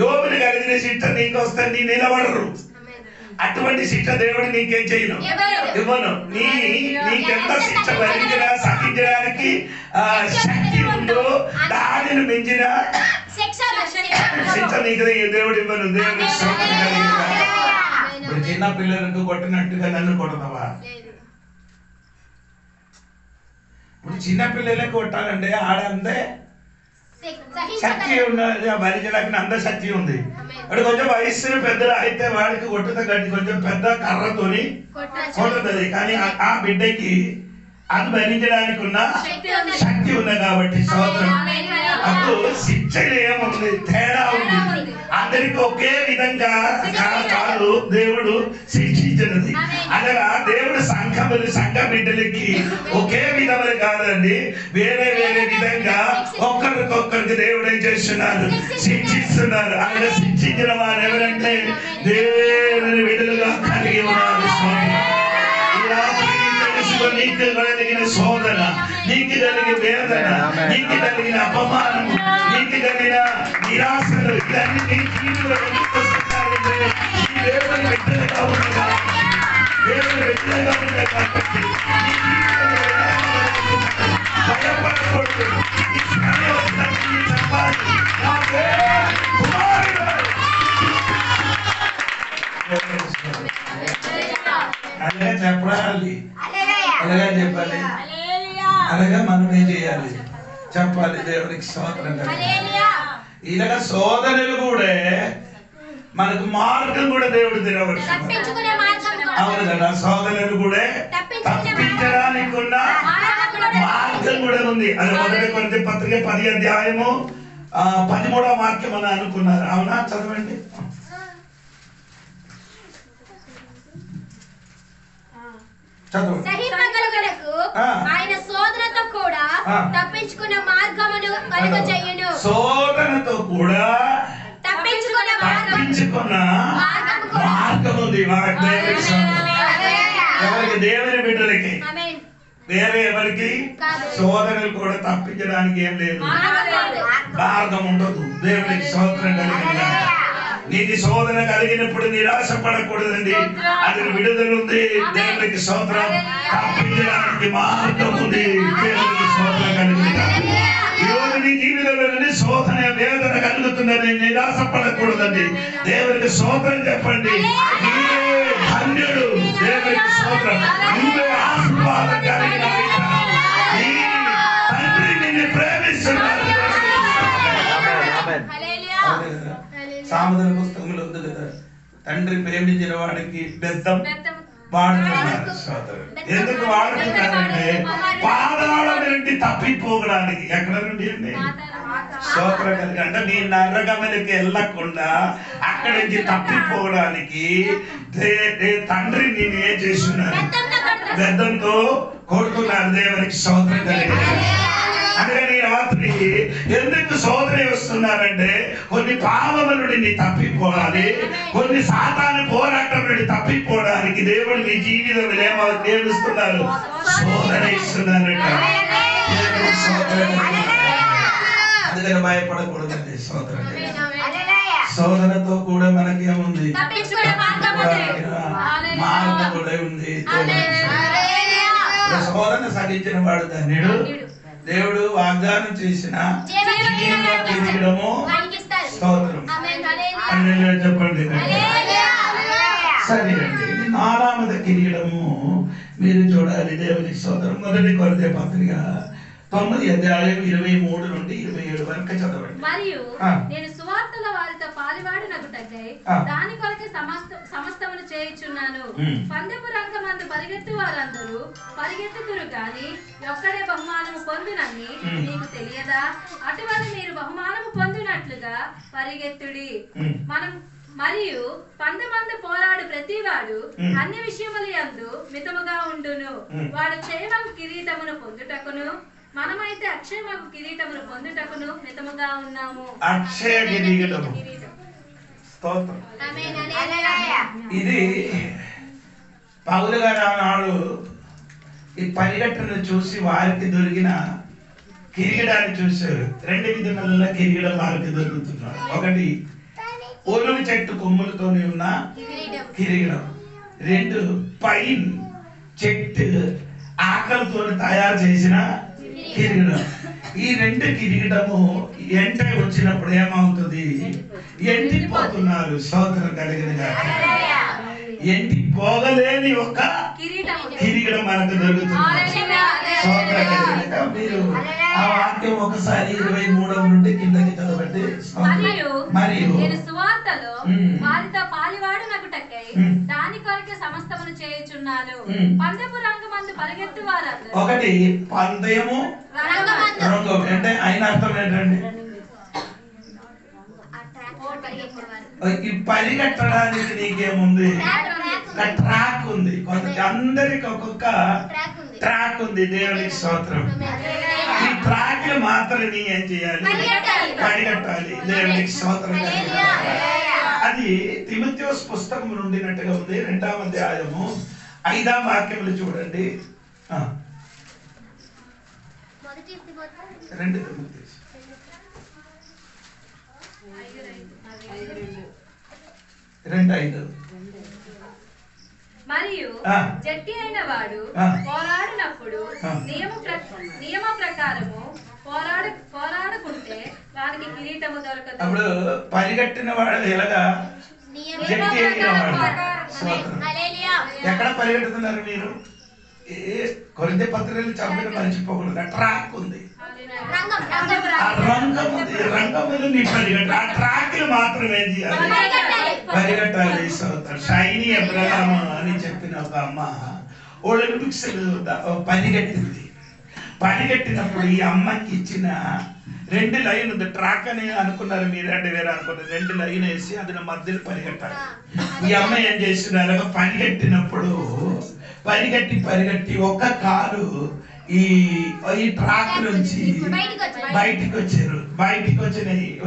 యోబుని కలిగిన శిక్ష నీకు వస్తే నీ నిలబడరు. అటువంటి శిక్ష దేవుడు నీకేం చేయను, ఇవ్వను. నీకెంత శిక్ష భరించినా సహించడానికి శక్తి ఉందో దానిని మించిన శిక్ష నీకు దేవుడు ఇవ్వను. దేవుడు ఇప్పుడు చిన్న పిల్లలకు కొట్టినట్టుగా నన్ను కొడతావా? ఇప్పుడు చిన్న పిల్లలకు కొట్టాలంటే ఆడంతే శక్తి ఉన్నది, భరించడానికి అంత శక్తి ఉంది. అంటే కొంచెం వయస్సు పెద్దలు అయితే వాడికి కొట్టుతా గట్టి కొంచెం పెద్ద కర్రతోని కొట్టుతుంది. కానీ ఆ బిడ్డకి అది భరించడానికి ఉన్న శక్తి ఉంది కాబట్టి సోదరం. అప్పుడు శిక్షలు ఏముంది? తేడా ఉంది. అందరికి ఒకే విధంగా కాదు దేవుడు శిక్షించినది. అనగా దేవుడు సంఘ బిడ్డలకి ఒకే విధమైన కాదండి, వేరే వేరే విధంగా ఒక్కరికొక్కరికి దేవుడు ఏం చేస్తున్నారు? శిక్షిస్తున్నారు. అక్కడ శిక్షించిన వారు ఎవరంటే దేవుని బిడ్డలుగా కలిగి ఉన్నారు. నీకు కలిగిన శోధన, నీకు కలిగిన వేదన, నీకు కలిగిన అపమానము, నీకు కలిగిన నిరాశలు ఇవన్నీ నీ జీవితంలో ఎందుకు వస్తున్నాయంటే ఈ దేవుని బిడ్డలుగా ఉన్నాయి. దేవుని బిడ్డలుగా ఉన్నాయి కాబట్టి నీ జీవితంలో భయపడకూడదు. ఈ సమయం వచ్చినప్పుడు చెప్పాలి, నా కుమారుడు అలాగే చెప్పాలి, అలాగే చెప్పాలి, అలాగే మనం ఏం చేయాలి? చెప్పాలి. దేవునికి స్తోత్రం. ఇలాగ శోధనలు కూడా మనకు మార్గం కూడా దేవుడు తెరవచ్చు. అవును కదా, శోధనలు కూడా తప్పించడానికి ఉన్న మార్గం కూడా ఉంది. అది 1 కొరింథీ పత్రిక 10వ అధ్యాయము 13వ వాక్యం అని అనుకున్నారు. అవునా? చదవండి. ఆయన శోధనతో కూడా తప్పించుకున్న మార్గమును కలుగజేయును. శోధనతో కూడా తప్పించుకున్న మార్గం ఉంది. ఎవరికి? దేవుని బిడ్డలకి. వేరే ఎవరికి? శోధనలు కూడా తప్పించడానికి ఏం లేదు, మార్గం ఉండదు. దేవునికి స్తోత్రం కలిగిన. నీకు శోధన కలిగినప్పుడు నిరాశ పడకూడదండి. అది విడుదల ఉంది. దేవునికి స్తోత్రం. తప్పించడానికి మార్గం ఉంది. దేవునికి స్తోత్రం కలిగిన. ఈరోజు నీ జీవితంలో శోధన వేదన కలుగుతుందని నిరాశ పడకూడదండి. దేవునికి స్తోత్రం చెప్పండి. ధన్యుడు. దేవునికి స్తోత్రం. నువ్వే ఆశీర్వాదం కలిగిన తండ్రి నిన్ను ప్రేమిస్తున్నాడు. సామెతల పుస్తకంలో ఉంది కదా, తండ్రి ప్రేమించిన వాడికి బెద్దం వాడుతున్నారు. ఎందుకు వాడుతున్నారంటే పాదాల నుండి తప్పిపోవడానికి. ఎక్కడ నుండి అండి? స్తోత్రం కలిగి. అంటే నీ నరకములకు వెళ్ళకుండా అక్కడి నుంచి తప్పిపోవడానికి తండ్రి నేను ఏం చేస్తున్నారు? బెద్దంతో కొడుతున్నారు. దేవునికి స్తోత్రం కలిగి. అందుకని ఈ రాత్రి ఎందుకు శోధన వస్తున్నారంటే కొన్ని పాపముల నుండి తప్పిపోవాలి, కొన్ని సాతాను పోరాటం నుండి తప్పిపోవడానికి దేవుడు నీ జీవితంలో ఏమిస్తున్నారు? శోధన ఇస్తున్నారట. అందుకని భయపడకూడదండి. శోధనతో కూడా మనకి ఏముంది? మార్గం కూడా ఉంది. శోధన సహించిన వాడు ధన్యుడు. దేవుడు వాగ్దానం చేసిన కిరీటము స్తోత్రం. చెప్పండి. సరే అండి, 4వ కిరీటము మీరు చూడాలి. దేవునికి స్తోత్రం. 1 కొరింథీ పత్రిక 9:23 నుండి 27 వరకు చదవండి. మరియు నేను సువార్తల వారితో పాలివాడునగుటకై దాని కొరకే సమస్తమును చేయుచున్నాను. పందెపు రంగమందు పరిగెత్తు వారందరూ పరిగెత్తుదురు గాని ఒక్కడే బహుమానము పొందునని నీకు తెలియదా? అటువల్ల మీరు బహుమానము పొందినట్లుగా పరిగెత్తుడి. మరియు పందెమందు పోరాడు ప్రతివాడు అన్ని విషయముల యందు మితముగా ఉండును. వాడు క్షేమము కిరీటమును పొందుటకును, మనమైతే అక్షయమగు కిరీటమును పొందుటకును మితముగా ఉన్నాము. అక్షయ కిరీటము. స్తోత్రం. ఇది పౌలు గారు ఆనాడు ఈ పరిగెట్టను చూసి వారికి దొరికిన కిరీటాన్ని చూశారు. 2 విధముల కిరీటం వారికి దొరుకుతున్నాడు. ఒకటి ఒలువు చెట్టు కొమ్ములతోనే ఉన్న కిరీటం, 2 పైన్ చెట్టు ఆకలితో తయారు చేసిన కిరీటం. ఈ 2 కిరీటము ఎంట వచ్చినప్పుడు ఏమవుతుంది? ఎండిపోతున్నారు. స్తోత్రం కలిగిన ఎండి పోగలేని ఒక కిరీటం మనకు దొరుకుతుంది. మీరు ఆ వాక్యం ఒకసారి 23 నుండి కిందకి చదవండి. మరియు నేను సువార్తలో వారితో పాలివాడునగుటకై దాని కొరకే సమస్తమును చేయుచున్నాను. పందెపు రంగమందు పరిగెత్తు వారందరూ. ఒకటి పందెము రంగం అంటే అయిన అర్థం ఏంటండి? ఈ పరిగెట్టడానికి నీకేముంది? ఒక ట్రాక్ ఉంది. అందరికి ఒక్కొక్క ట్రాక్ ఉంది. దేవునికి స్తోత్రం. ఈ ట్రాక్ మాత్రం నీ ఏం చేయాలి? పరిగెట్టాలి. దేవునికి స్తోత్రం. అది తిమోతియోస్ పుస్తకం నుండినట్టుగా ఉంది. 2వ అధ్యాయము 5వ వాక్యములు చూడండి. 2 తిమోతియోస్ 2:5. మరియు జట్టి అయిన వాడు పోరాడినప్పుడు నియమ ప్రకారము పోరాడుకుంటే వానికి కిరీటము దొరకదు. అప్పుడు పరిగెట్టిన వాడు ఎలాగా? జట్టి అయిన వాడు. ఎక్కడ పరిగెడుతున్నారు మీరు? కొరింథీ పత్రికలు చదివిన మర్చిపోకూడదు. ట్రాక్ ఉంది, రంగములు నీ పరిగెట్ట. ఆ ట్రాక్ మాత్రం ఏం చేయాలి? పరిగెట్టాలి. షైనీ అబ్రహాం అని చెప్పిన ఒక అమ్మ ఒలింపిక్స్ పరిగెట్టింది. పరిగెట్టినప్పుడు ఈ అమ్మకి ఇచ్చిన 2 లైన్ ఉంది. ట్రాక్ అని అనుకున్నారు మీరు, అంటే వేరే అనుకున్నారు. 2 లైన్ వేసి అది మధ్యలో పరిగెట్టాలి. ఈ అమ్మ ఏం చేస్తున్నారు? పరిగెట్టినప్పుడు పరిగెట్టి ఒక్క కాలు ఈ ట్రాక్ నుంచి బయటికి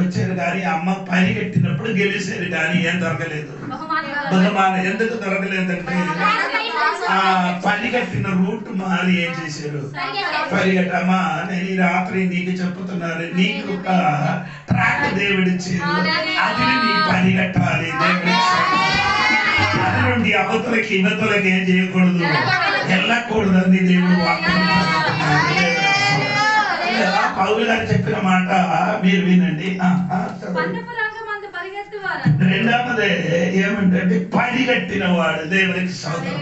వచ్చారు కానీ అమ్మ పరిగెట్టినప్పుడు గెలిచారు కానీ ఏం దొరకలేదు. బహుమానం ఎందుకు దొరకలేదంటే ఆ పరిగెట్టిన రూట్ మారి ఏం చేశారు? పరిగెట్టమ్మా, నేను ఈ రాత్రి నీకు చెప్పుతున్నాను, నీకు ఒక ట్రాక్ దేవుడిచ్చారు, అది నీ పరిగెట్టాలి. అది నుండి అవతలకి ఇవతలకి ఏం చేయకూడదు, వెళ్ళకూడదు అని దేవుడు వాక్యం. పౌలు గారు చెప్పిన మాట మీరు వినండి. 2వదే ఏమంటే పరిగెట్టిన వాడు. దేవునికి స్తోత్రం.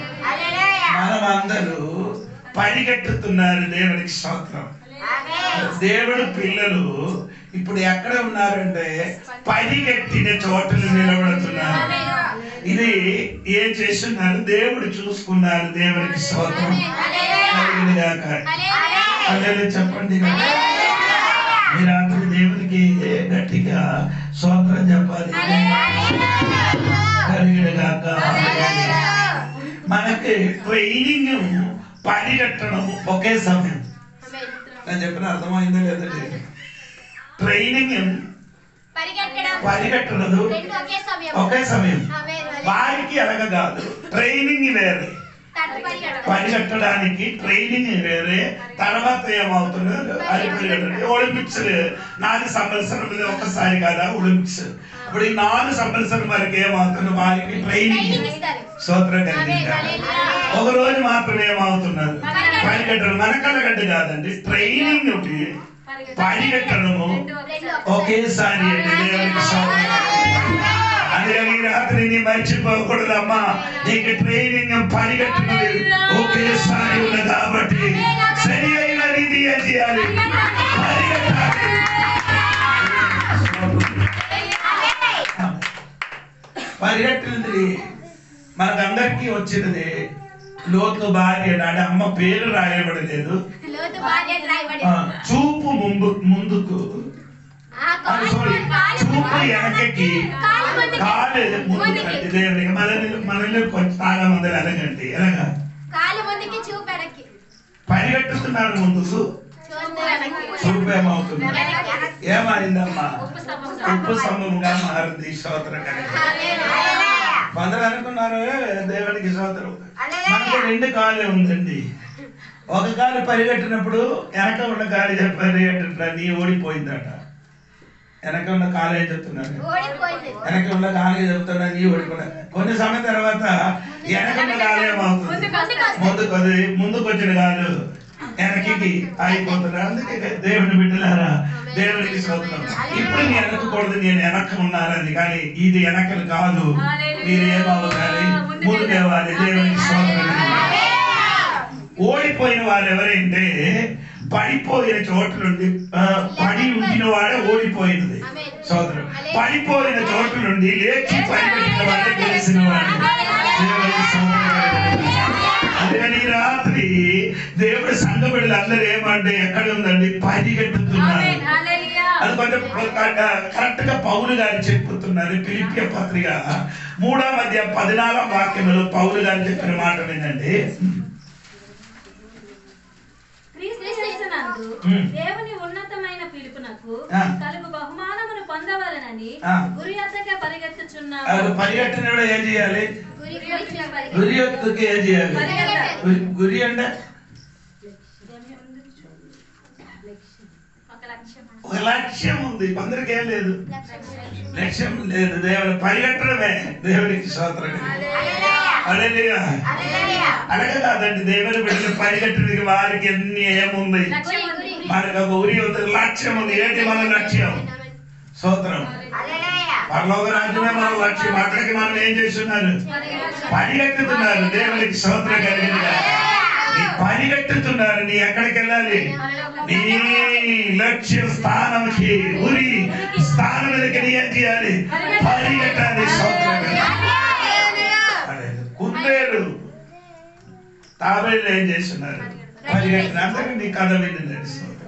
మనం అందరూ పరిగెట్టుతున్నారు. దేవునికి స్తోత్రం. దేవుడు పిల్లలు ఇప్పుడు ఎక్కడ ఉన్నారంటే పరిగెట్టిన చోటలు నిలబడుతున్నారు. ఇది ఏం చేస్తున్నారు? దేవుడు చూసుకున్నారు. దేవునికి స్తోత్రం. చెప్పండి. మీరందరూ దేవునికి గట్టిగా స్తోత్రం చెప్పాలి. మనకి ట్రైనింగ్ పరిగెట్టడం ఒకే సమయం. నేను చెప్పిన అర్థమైందో లేదండి. ట్రైనింగ్ పరిగెట్టదు ఒకే సమయం. వారికి అలాగ కాదు, ట్రైనింగ్ వేరే, పరిగెట్టడానికి ట్రైనింగ్ వేరే. తర్వాత ఏమవుతుంది అది పరిగెట్టండి. ఒలింపిక్స్ 4 సంవత్సరాలు ఒకసారి కదా ఒలింపిక్స్. ఇప్పుడు ఈ 4 సంవత్సరాల వరకు ఏమవుతుంది వారికి ట్రైనింగ్. స్తోత్రం కలిగించాలి. ఒక రోజు మాత్రం ఏమవుతున్నారు పరిగెట్టడం. మనకలగడ్డ కాదండి, ట్రైనింగ్ ఒకటి, పరిగెట్టడము ఒకేసారి అండి. దేవునికి అందుకని రాత్రి నీ మర్చిపోకూడదమ్మా, నీకు ట్రైనింగ్ పరిగెట్టుకునేది ఒకేసారి ఉంది కాబట్టి సరి అయిన రీతి ఏం చేయాలి, పరిగెట్టాలి. పరిగెట్టినది మనకందరికీ వచ్చినది. లోతు భార్య నాడు అమ్మ పేరు రాయబడలేదు, చూపు ముందుకు, చూపు వెనకకి, కాలు ముందుకు. దేవునికి మనల్ని కొంచెం చాలా మంది అడగండి, ఎలాగా పరిగెట్టుతున్నారు ముందుకు, చూపు ఏమవుతుంది, ఏమైందమ్మా, ఉప్పు స్తంభంగా మారింది. స్తోత్రం కొందరు అనుకున్నారు దేవుడికి స్తోత్రం. మనకు 2 కాళ్ళే ఉందండి. ఒక కాలు పరిగెట్టినప్పుడు వెనక ఉన్న కాలు పరిగెట్టిన నీ ఓడిపోయిందట. వెనక ఉన్న కాలు ఏం చెప్తున్నాను, వెనక ఉన్న కాలు చెప్తున్నా నీ ఓడిపోయినా. కొన్ని సమయం తర్వాత వెనక ఉన్న కాలు ఏమవుతుంది, ముందుకు వచ్చిన కాలు వెనక్కి ఆగిపోతున్నా. అందుకే దేవుని బిడ్డలారా, దేవునికి స్తోత్రం. ఇప్పుడు నీ వెనకకూడదు, నేను వెనక ఉన్నానని, కానీ ఇది వెనకలు కాదు. మీరు ఏమవ్వాలి, ముందుకేవాలి. దేవునికి స్తోత్రం. ఓడిపోయిన వారు ఎవరంటే పడిపోయిన చోట్ల నుండి, పడి ఉండిన వాడే ఓడిపోయినది. సోదరు, పడిపోయిన చోట్ల నుండి లేచి పరిగెట్టిన వాడే గెలిచిన వాడు. దేవునికి స్తోత్రం. అందుకని ఈ రాత్రి దేవుడి సంఘ బిడ్డలు అందరూ ఏమంటే ఎక్కడ ఉందండి, పరిగెట్టుతున్నారు. అది కొంచెం కరెక్ట్ గా పౌలు గారు చెప్పుతున్నారు. ఫిలిప్పీ పత్రిక 3:14 పౌలు గారు చెప్పిన మాట ఏంటండి, దేవుని ఉన్నతమైన పిలుపునకు కలుగు బహుమానమును పొందవలనని గురి యొద్దకే పరిగెత్తుచున్నాము. పరిగెట్టినప్పుడు ఏం చేయాలి, గురి యొద్దకు ఏం చేయాలి. గురి అంటే ఒక లక్ష్యం ఉంది, కొందరికి ఏం లేదు, లక్ష్యం లేదు. దేవుడు పరిగెట్టడమే దేవుడికి స్తోత్రం. అలాగే కాదండి, దేవుని బిడ్డలు పరిగెట్టడానికి వారికి ఎన్ని ఏముంది, మనకు ఒక ఉరి లక్ష్యం ఉంది. ఏంటి మన లక్ష్యం, స్తోత్రం. పరలోక రాజ్యమే మన లక్ష్యం. అక్కడికి మనం ఏం చేస్తున్నారు, పరిగెత్తుతున్నారు. దేవునికి స్తోత్రం కలిగిందిగా. పరిగెత్తుతున్నారు. నీ ఎక్కడికి వెళ్ళాలి, నీ లక్ష్య స్థానంకి, ఉరి స్థానం మీదకి నీ ఏం చేయాలి, పరిగెట్టాలి. కుందేలు తాబేలు ఏం చేస్తున్నారు, పరిగెట్టిన. అందరికీ నీ కథ విని నడుస్తుంది.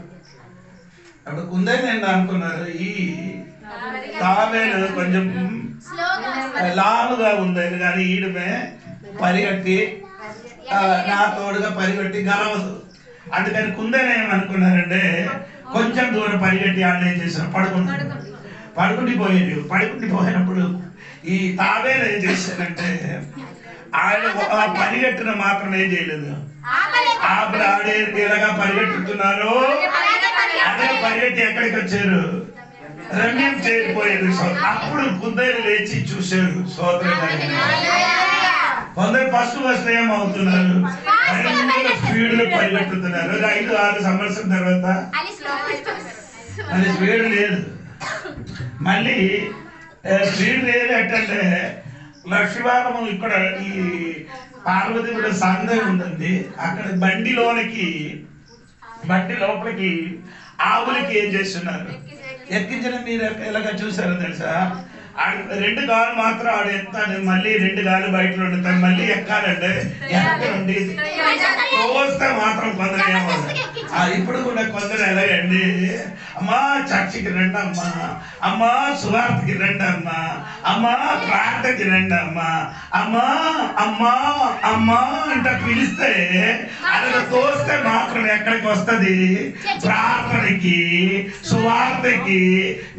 అప్పుడు కుందేలు ఏంటో అనుకున్నారు, ఈ తాబేలు కొంచెం లావుగా ఉందని, కానీ ఈడమే పరిగెట్టి నా తోడుగా పరిగెట్టి గలవదు. అందుకని కుందేలు ఏమనుకున్నారంటే కొంచెం దూరం పరిగెట్టి ఆడ ఏం చేశారు, పడుకుండి పోయినప్పుడు ఈ తాబేలు ఏం చేశారంటే ఆయన పరిగెట్టిన మాత్రం ఏం చేయలేదు, ఆడే ఎలాగా పరిగెట్టుతున్నారు. అదే పరిగెట్టి ఎక్కడికి వచ్చారు, రన్నింగ్ చేరిపోయారు. అప్పుడు కుందేలు లేచి చూశారు. సోదరు కొందరు ఫస్ట్ ఏమవుతున్నారు, స్పీడ్ లో పరిగెట్టుతున్నారు. 5-6 సంవత్సరం తర్వాత అది స్పీడ్ లేదు. మళ్ళీ స్పీడ్ లేదు అంటే లక్ష్మీవారము ఇక్కడ ఈ పార్వతి కూడా సందే ఉందండి. అక్కడ బండి లోపలికి ఆవులకి ఏం చేస్తున్నారు, ఎక్కించడం. మీరు ఎలాగ చూసారో తెలుసా, రెండు గాలు మాత్రం ఆడు ఎత్తాడు, మళ్ళీ రెండు గాలు బయటలో ఉంటాయి, మళ్ళీ ఎక్కాలంటే ఎక్కడండి వస్తే మాత్రం కొందరు ఏమవుతుంది. ఇప్పుడు కూడా కొందరు ఎలాగండి, అమ్మా చర్చికి రండి అమ్మా, అమ్మా సువార్తకి రండి అమ్మా, అమ్మా ప్రార్థనకి రండి అమ్మా, అమ్మా అమ్మా అమ్మా అంటే పిలిస్తే అలా తోస్తే మాత్రం ఎక్కడికి వస్తుంది? ప్రార్థనకి, సువార్తకి,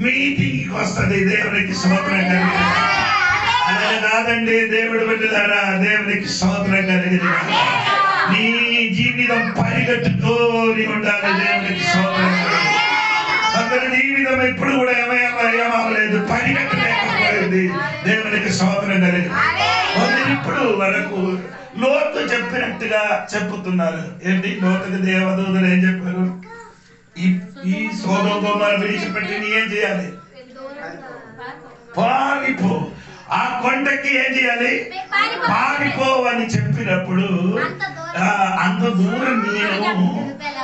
మీటింగ్కి వస్తుంది. దేవునికి స్తోత్రం కలిగి అలా కాదండి. దేవుడు బిడ్డలారా, దేవునికి స్తోత్రం కలిగి నీ జీవితం పరిగెట్టుతోని ఉండాలి. దేవునికి స్తోత్రం కలిగి అందరి జీవితం ఎప్పుడు కూడా ఏమవ్వలేదు, పరిగెట్టలేకపోయింది. దేవునికి స్తోత్రం కలిగి ఇప్పుడు వరకు లోతు చెప్పినట్టుగా చెప్పుతున్నారు. ఏంటి లోతుకి దేవదూతలు ఏం చెప్పారు? ఈ సోదొమ గొమొర్రా విడిచిపెట్టి నీ ఏం చేయాలి? పారిపో. ఆ కొండకి ఏం చేయాలి? పారిపో అని చెప్పినప్పుడు అంత దూరం నేను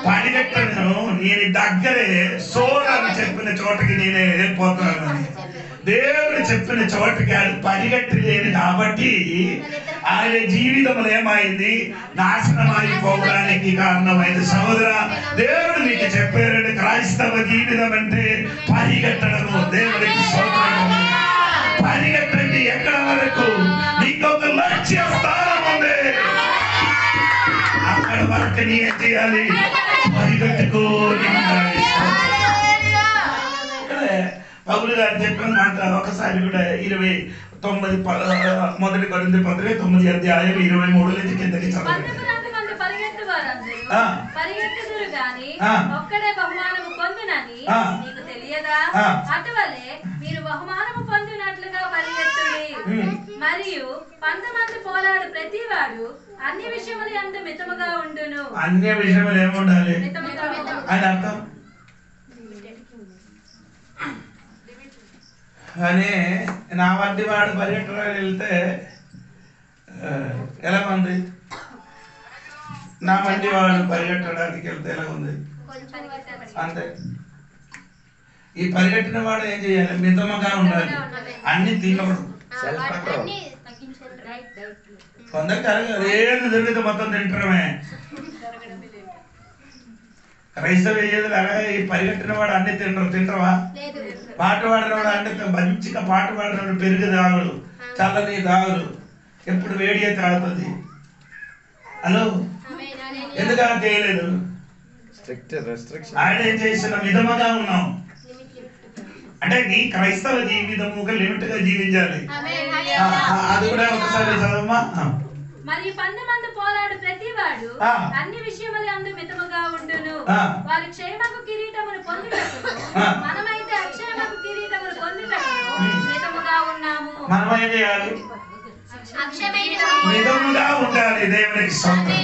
పరిగెట్టను, నేను దగ్గరే సోదని చెప్పిన చోటకి నేనే వెళ్ళిపోతున్నాను. దేవుడు చెప్పిన చోటకి ఆయన పరిగెట్టలేదు కాబట్టి ఆయన జీవితంలో ఏమైంది? నాశనం అయిపోవడానికి కారణమైంది. సహోదరా, దేవుడు నీకు చెప్పారండి, క్రైస్తవ జీవితం అంటే పరిగెట్టడము. దేవుడికి స్తోత్రం. పరిగెట్టండి. ఎక్కడ వరకు? నీకు ఒక లక్ష్య స్థానం ఉంది, అక్కడ వరకు నీ ఏం చేయాలి? పరిగెట్టుకోని ఉండాలి. పౌలు గారు చెప్పిన మాట ఒకసారి కూడా 29 మొదటి కొరింథీ పత్రిక 9 అధ్యాయం 23 నుంచి కిందకి చదవండి. పరిగెట్టుదురు గాని ఒక్కడే బహుమానము పొందునని నీకు తెలియదా? అటువలే మీరు బహుమానము పొందినట్లుగా పరిగెత్తుడి. మరియు 100 మంది పోరాడు ప్రతివాడు అన్ని విషయములు ఎంత మితముగా ఉండును. అన్ని విషయములు ఏముండాలి అని అర్థం. కానీ నా వంటి వాడు పరిగెట్టడానికి వెళ్తే ఎలా ఉంది? నా వంటి వాడు పరిగెట్టడానికి వెళ్తే ఎలా ఉంది? అంతే. ఈ పరిగెట్టిన వాడు ఏం చేయాలి? మితముగా ఉండాలి. అన్ని తినకూడదు. కొందరికి అరగదు, ఏది దొరికితే మొత్తం తింటమే. క్రైస్తవ ఏది అలాగే ఈ పరిగెట్టిన వాడు అన్ని తింటవా? పాట పాడినవాడు అంటే మంచిగా పాట పాడినవాడు పెరుగు తాగుడు, చల్లని తాగుడు, ఎప్పుడు వేడియే తాగుతుంది. హలో, ఎందుకు అలా చేయలేదు? ఆయన ఏం చేసిన మితముగా ఉన్నాం అంటే నీ క్రైస్తవ జీవితం ఒక లిమిట్ గా జీవించాలి. అది కూడా ఒకసారి చదవమ్మా. మరి 100 మంది పోరాడు ప్రతివాడు అన్ని విషయములు యందు మితముగా ఉండును. వారు క్షేమకు కిరీటమును పొందుటకును మనమైతే అక్షయమకు కిరీటమును పొందుటకును మితముగా ఉన్నాము. మనం ఏం చేయాలి? మితముగా ఉండాలి. దేవునికి స్తోత్రం.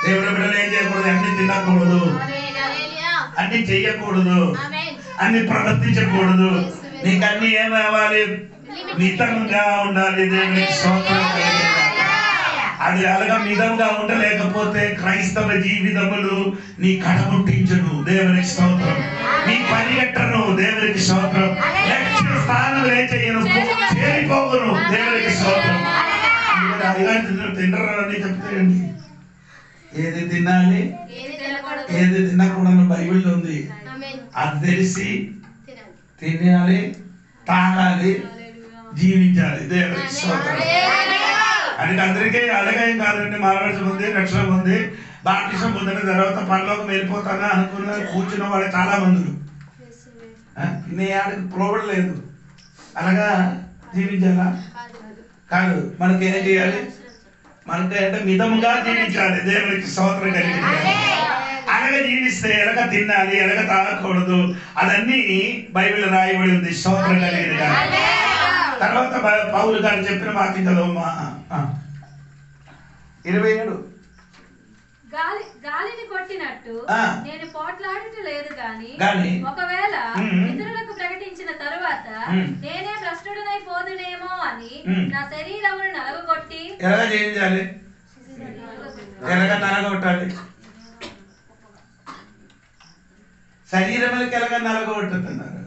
దేవుడి బిడ్డలు ఏం చేయకూడదు? అన్ని తినకూడదు, అన్ని చెయ్యకూడదు, అన్ని ప్రవర్తించకూడదు. నీకు అన్ని ఏమవ్వాలి? మితంగా ఉండాలి. దేవునికి స్తోత్రం. అది అలాగా మితంగా ఉండలేకపోతే క్రైస్తవ జీవితములు నీ కడముట్టించును. దేవునికి స్తోత్రం. నీ పరిగెట్టను. దేవునికి స్తోత్రం. లక్ష్య స్థానం ఏం చేయను? చేరిపోవును. దేవునికి స్తోత్రం. తినరని చెప్తాయండి. ఏది తినాలి, ఏది తినకూడదు బైబిల్లో ఉంది. అది తెలిసి తినాలి, తాగాలి, జీవించాలి. దేవునికి స్తోత్రం. అది అందరికీ అలాగే కాదండి. మారవలసి ఉంది, రక్షణ ఉంది, బాప్టిజం పొందిన తర్వాత పరలోకం వెళ్ళిపోతానా అనుకున్న కూర్చున్న వాళ్ళు చాలా మంది. నీ ఆడికి ప్రోబల్ లేదు. అలాగా జీవించాలా? కాదు. మనకి ఏం చేయాలి? మనకి అంటే మితంగా జీవించాలి. దేవునికి స్తోత్రం కలిగి అలాగే జీవిస్తే ఎలాగ తినాలి, ఎలాగ తాగకూడదు, అదన్నీ బైబిల్ రాయబడి ఉంది. స్తోత్రం కలిగింది. తర్వాత పౌలు గారు చెప్పిన మాట చదవమ్మా. 27 గాలిని కొట్టినట్టు నేను పోట్లాడుట లేదు గాని ఒకవేళ ఇతరులకు ప్రకటించిన తరువాత నేనే భ్రష్టుడనై పోదునేమో అని నా శరీరమును నలగొట్టి. ఎలాగ చేయించాలి? ఎలాగ నలగొట్టాలి? శరీరములకి ఎలాగ నలగొట్టుతున్నారు?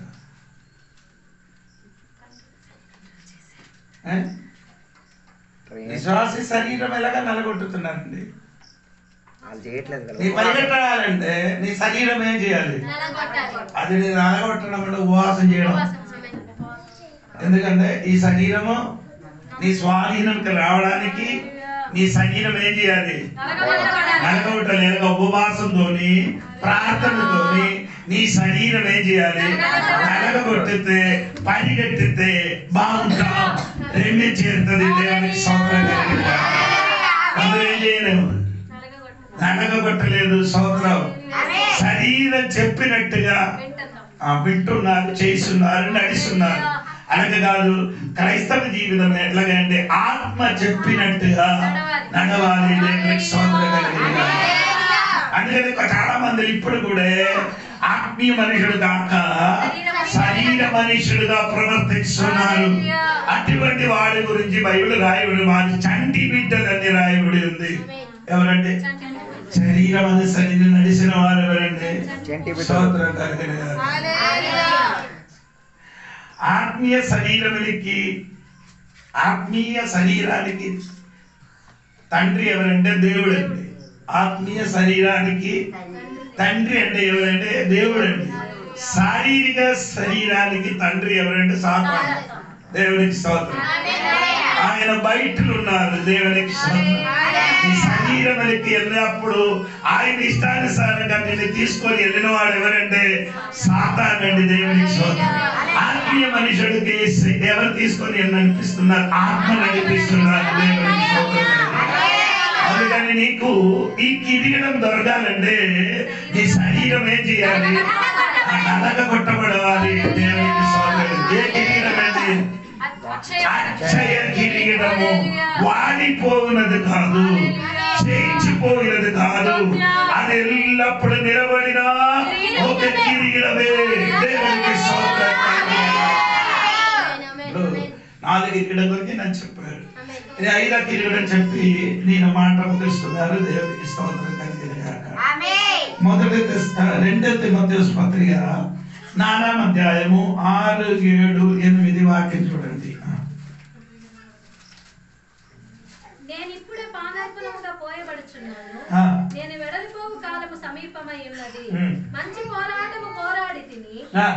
విశ్వాసి శరీరం ఎలాగా నలగొట్టుతున్నారండి? వాళ్ళు చేయట్లేదు కదా. నీ పరిగెట్టాలంటే నీ శరీరం ఏం చేయాలి? అది నేను నలగొట్టడం అంటే ఉపవాసం చేయడం. ఎందుకంటే ఈ శరీరము నీ స్వాధీనంకి రావడానికి నీ శరీరం ఏం చేయాలి? నలగొట్టలేక ఉపవాసంతోని ప్రార్థనతోని నీ శరీరం ఏం చేయాలి? నలగొట్టితే పరిగెట్టితే బాగుంటాం, రెండు చేరుతుంది. దేవునికి స్తోత్రం కలిగిన అందరూ ఏం చేయలేము, నలగొట్టలేదు. స్తోత్రం. శరీరం చెప్పినట్టుగా వింటున్నారు, చేస్తున్నారు, నడుస్తున్నారు. అలాగే కాదు, క్రైస్తవ జీవితం ఎట్లాగా అంటే ఆత్మ చెప్పినట్టుగా నడవాలి. దేవునికి స్తోత్రం కలిగిన అందుకని చాలా మంది ఇప్పుడు కూడా ఆత్మీయ మనుషుడు కాక శరీర మనుషుడుగా ప్రవర్తిస్తున్నారు. అటువంటి వాడి గురించి బైబిల్ రాయబడి వారి చంటి బిడ్డలని రాయబడి ఉంది. ఎవరంటే శరీరం అని శరీరం నడిచిన వారు ఎవరంటే స్తోత్రం కలిగిన ఆత్మీయ శరీరానికి ఆత్మీయ శరీరానికి తండ్రి ఎవరంటే దేవుడు అండి. ఆత్మీయ శరీరానికి తండ్రి అంటే ఎవరంటే దేవుడు అండి. శారీరక శరీరానికి తండ్రి ఎవరంటే సాతాను. దేవునికి స్తోత్రం. ఆయన బయటలు ఉన్నారు. దేవునికి స్తోత్రం. ఈ శరీరానికి వెళ్ళినప్పుడు ఆయన ఇష్టానుసారంగా నిన్ను తీసుకొని వెళ్ళిన వాడు ఎవరంటే సాతాను అండి. దేవునికి స్తోత్రం. ఆత్మీయ మనుషుడికి ఎవరు తీసుకొని నడిపిస్తున్నారు? ఆత్మ నడిపిస్తున్నారు. దేవునికి స్తోత్రం. అందుకని నీకు ఈ కిరీటం దొరకాలంటే నీ శరీరం ఏం చేయాలి? నలగొట్టబడాలి. దేవునికి స్తోత్రం. ఏ కిరీటం అండి? అక్షయ కిరీటము. వాడిపోయినది కాదు, చేయించిపోయినది కాదు, అది ఎల్లప్పుడు నిలబడిన ఒక కిరీటమే. దేవునికి స్తోత్రం. 4 కిరీటం గురించి నేను చెప్పాడు. ఇది 5వ కిరీటం చెప్పి నేను మాట ముగిస్తున్నారు. దేవునికి స్తోత్రం కలిగిన గాక. 2 తిమోథెయుసు పత్రిక 4వ అధ్యాయము 6, 7, 8 వాక్యం చూడండి. నేను ఇప్పుడే పానార్పణముగా పోయబడుచున్నాను. నేను వెడలిపోవు కాలము సమీపమై ఉన్నది. మంచి పోరాటము పోరాడి తిని,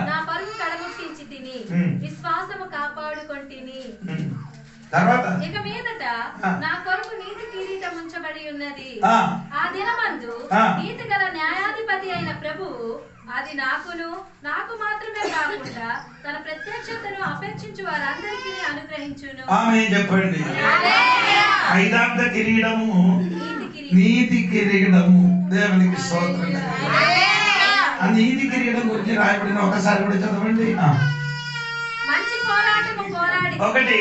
నా పరుగు కడముట్టించి తిని, విశ్వాసము కాపాడుకొంటిని. ఇక మీదట నా కొరకు నీతి కిరీటం ఉంచబడి ఉన్నది. ఆ దినమందు నీతి గల న్యాయాధిపతి అయిన ప్రభువు అది నాకు మాత్రమే కాకుండా తన ప్రత్యక్షతను అపేక్షించు వారందరికీ అనుగ్రహించును. ఆమేన్ చెప్పండి. 5వ కిరీటము నీతి కిరీటము. దేవునికి స్తోత్రం. ఆ నీతి కిరీటం గురించి రాయబడిన ఒకసారి కూడా చదవండి. మంచి పోరాటము పోరాడి, 1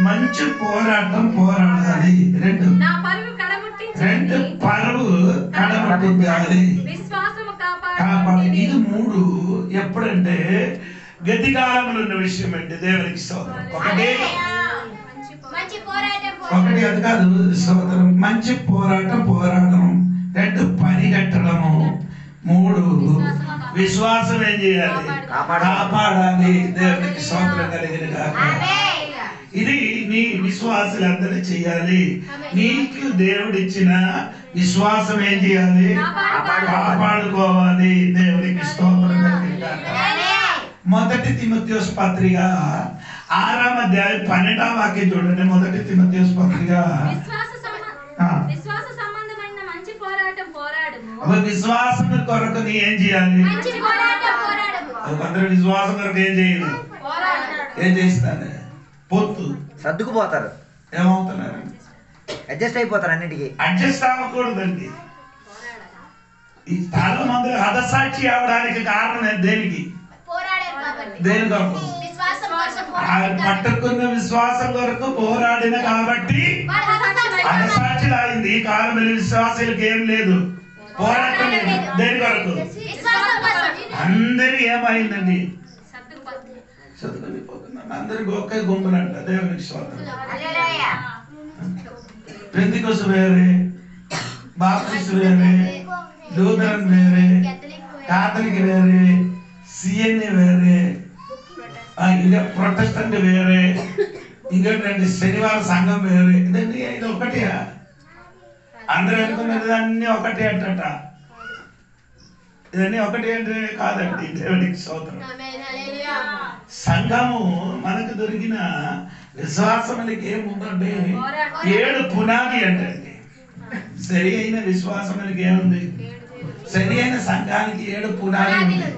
మంచి పోరాటం పోరాడాలి. 2 నా పరుగు కడముట్టించి 2 పరువు కడముట్టించాలి. విశ్వాసము కాపాడాలి. ఇది 3 ఎప్పుడంటే గతి కాలంలో ఉన్న విషయం అండి. దేవునికి స్తోత్రం. 1 అది కాదు స్తోత్రం. మంచి పోరాటం పోరాడడం. 2 పరిగెట్టడము. 3 విశ్వాసం ఏం చేయాలి? కాపాడాలి. దేవునికి స్తోత్రం కలిగిన గాక. ఇది నీ విశ్వాసులందరూ చేయాలి. నీకు దేవుడిచ్చిన విశ్వాసం ఏం చేయాలి? కాపాడుకోవాలి. దేవునికి స్తోత్రం కలిగిన గాక. 1 తిమోథెయుసు పత్రిక 6వ అధ్యాయం 12వ వాక్యం చూడండి. 1 తిమోథెయుసు పత్రిక విశ్వాస సంబంధమైన మంచి పోరాటం పోరాడము. విశ్వాసం కొరకు నీ ఏం చేయాలి? అందరూ విశ్వాసం కొరకు ఏం చేయాలి? ఏం చేస్తారు? పొత్తు సర్దుకుపోతారు. ఏమవుతున్నారు? అడ్జస్ట్ అయిపోతారు. అన్నిటికీ అడ్జస్ట్ అవ్వకూడదండి. ఈ చాలా మంది హతసాక్షి అవడానికి కారణం దేనికి? దేని కొరకు? పట్టుకున్న విశ్వాసం కొరకు పోరాడిన కాబట్టి హతసాక్షి అయింది. ఈ కాలం విశ్వాసాలకు ఏం లేదు, పోరాటం లేదు. దేని కొరకు? అందరికి ఏమైందండి? చదువుకుపోతున్నారు. అందరికి ఒకే గుంపులంట. దేవునికి స్తోత్రం. పెంతెకోస్తు వేరే, బాప్టిస్ట్ వేరే, లూథరన్ వేరే, కాథలిక్ వేరే, సిఎన్ఏ వేరే, ప్రొటెస్టెంట్ వేరే, ఇంకేంటంటే శనివారం సంఘం వేరు. ఇదండి ఇది ఒకటి. అందరూ అనుకున్నది అన్నీ ఒకటి అంటట. ఇదన్నీ ఒకటి అంటే కాదండి. దేవునికి స్తోత్రం. సంఘము మనకు దొరికిన విశ్వాసములకి ఏముందంటే 7 పునాది అంటండి. సరి అయిన విశ్వాసములకి ఏముంది? సరి అయిన సంఘానికి 7 పునాది ఉంది.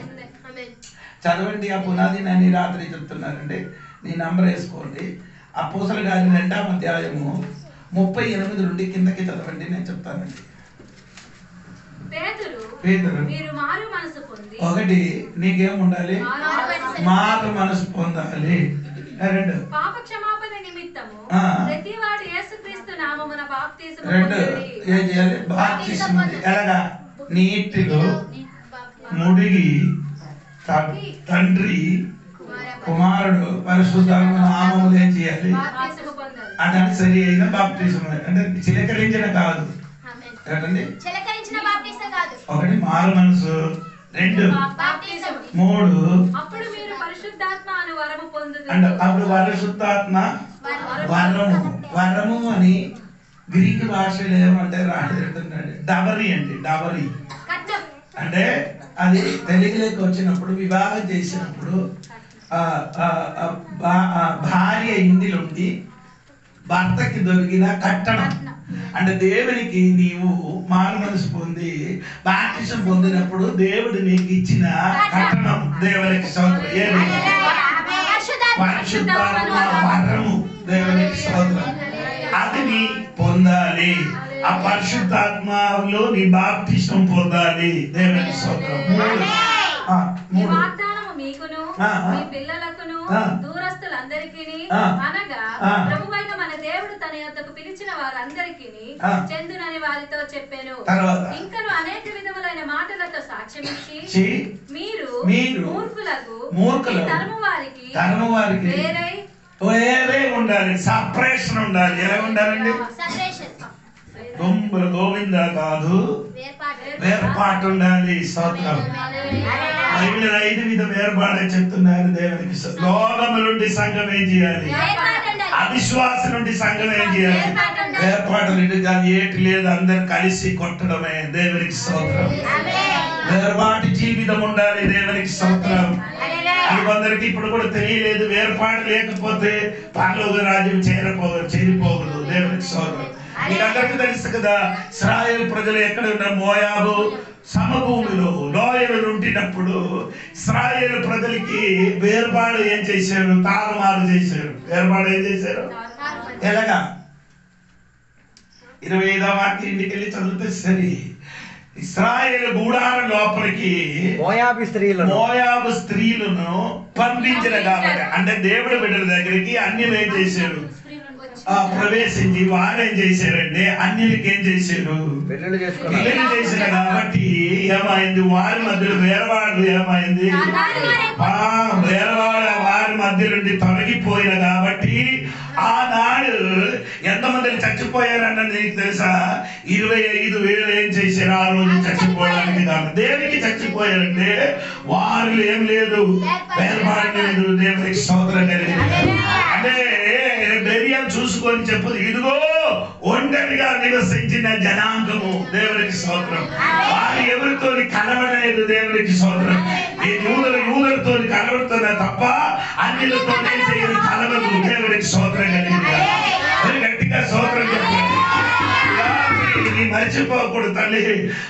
చదవండి ఆ పునాది. నేను రాత్రి చెప్తున్నానండి, నీ నంబర్ వేసుకోండి. అపోస్తలుల కార్యం 2వ అధ్యాయము 38 నుండి కిందకి చదవండి, నేను చెప్తానండి. పేతురు మీరు మారు మనసు పొంది. ఒకటి, నీకేముండాలి? మారు మనసు పొందాలి. 2 పాప క్షమాపణ నిమిత్తము ప్రతివాడు యేసుక్రీస్తు నామమున బాప్తిసము 2 ఏం చేయాలి? బాప్తిసము. ఎలాగా? నీటిలో ముడిగి తండ్రి కుమారుడు పరిశుద్ధాత్మ నామములు ఏం చేయాలి అంటే సరి అయిన బాప్తిసం. అంటే చిలకరించిన కాదు. ఒకటి మారు మనసు, 2 3 అప్పుడు మీరు పరిశుద్ధాత్మ అను వరము పొందుదురు. అంటే అప్పుడు పరిశుద్ధాత్మ వరము అని గ్రీక్ భాషలో ఏమంటే రాస్తున్నాడు. డబరీ అండి. డబరీ అంటే అది తెలుగులోకి వచ్చినప్పుడు వివాహం చేసినప్పుడు భార్య ఇంటిలోండి భర్తకి దొరికిన కట్టడం. అంటే దేవునికి నీవు మారు మనసు పొంది బాప్తిసం పొందినప్పుడు దేవుడు నీకు ఇచ్చిన కట్టడం. దేవునికి స్తోత్రం. ఏది? పరిశుద్ధాత్మ వరము. దేవునికి స్తోత్రం. అది నీ పొందాలి. ఆ పరిశుద్ధాత్మలో నీ బాప్తిసం పొందాలి. దేవునికి స్తోత్రం. 3 మీకును మీ పిల్లలకును దూరస్తులందరికీ అనగా ప్రభువైన మన దేవుడు తన యొద్దకు పిలిచిన వారందరికీ చెందునని వారితో చెప్పాను. ఇంకను అనేక విధములైన మాటలతో సాక్ష్యమిచ్చి మీరు మూర్ఖులకు తరము వారికి వేరే ఉండాలి. సపరేషన్ ఉండాలి. ఎలా ఉండాలండి? గొంబుల గోవింద కాదు, వేర్పాటు ఉండాలి. స్తోత్రం. బైబిల్ 5 విధం వేర్పాటు చెప్తున్నారు. దేవునికి లోకము నుండి సంఘం ఏం చేయాలి? అవిశ్వాసం నుండి సంఘం ఏం చేయాలి? వేర్పాటు నుండి కాదు, ఏటి లేదు, అందరు కలిసి కొట్టడమే. దేవునికి స్తోత్రం. వేర్పాటు జీవితం ఉండాలి. దేవునికి స్తోత్రం. అది కొందరికి ఇప్పుడు కూడా తెలియలేదు. వేర్పాటు లేకపోతే పరలోక రాజ్యం చేరిపోకూడదు. దేవునికి స్తోత్రం. మీకందరికీ తెలుసు కదా, ఇశ్రాయేలు ప్రజలు ఎక్కడ ఉన్న మోయాబు సమభూమిలో లోయలు ఉండినప్పుడు ఇశ్రాయేలు ప్రజలకి వేర్పాడు ఏం చేశారు? తారుమారు చేశారు. వేర్పాడు ఏం చేశారు? ఎలాగా? 25వ వాక్యం ఇంటికి వెళ్ళి చదివితే సరి. ఇశ్రాయేలు గూడారం లోపలికి మోయాబు స్త్రీలను పంపించిన కాబట్టి, అంటే దేవుడు బిడ్డల దగ్గరికి అన్యులు ఏం చేశారు? ప్రవేశించి వారేం చేశారంటే అన్యులకి ఏం చేశారు? పెళ్లి చేశారు. కాబట్టి ఏమైంది? వారి మధ్యలో వేరవాడు ఏమైంది? వేరవాడు వారి మధ్య నుండి తొలగిపోయిన కాబట్టి ఆనాడు ఎంతమంది చచ్చిపోయారన్నది నీకు తెలుసా? 25,000 ఏం చేశారు ఆ రోజు చచ్చిపోవడానికి? దేనికి చచ్చిపోయారంటే వారు ఏం లేదు, వేరవాడు లేదు. దేవునికి స్తోత్రం కలిగింది. అంటే ధైర్యం చూసుకొని చెప్పు, ఇదిగో ఒంటరిగా నివసించిన జనాంగము. దేవునికి స్తోత్రం. వారు ఎవరితో కలవలేదు. దేవునికి స్తోత్రం. ఈ యూదులతో కలవడుతున్నా తప్ప అన్యులతో కలవదు. దేవునికి స్తోత్రం కలిగింది. గట్టిగా స్తోత్రం చెప్పండి. మర్చిపోకూడదు తల్లి.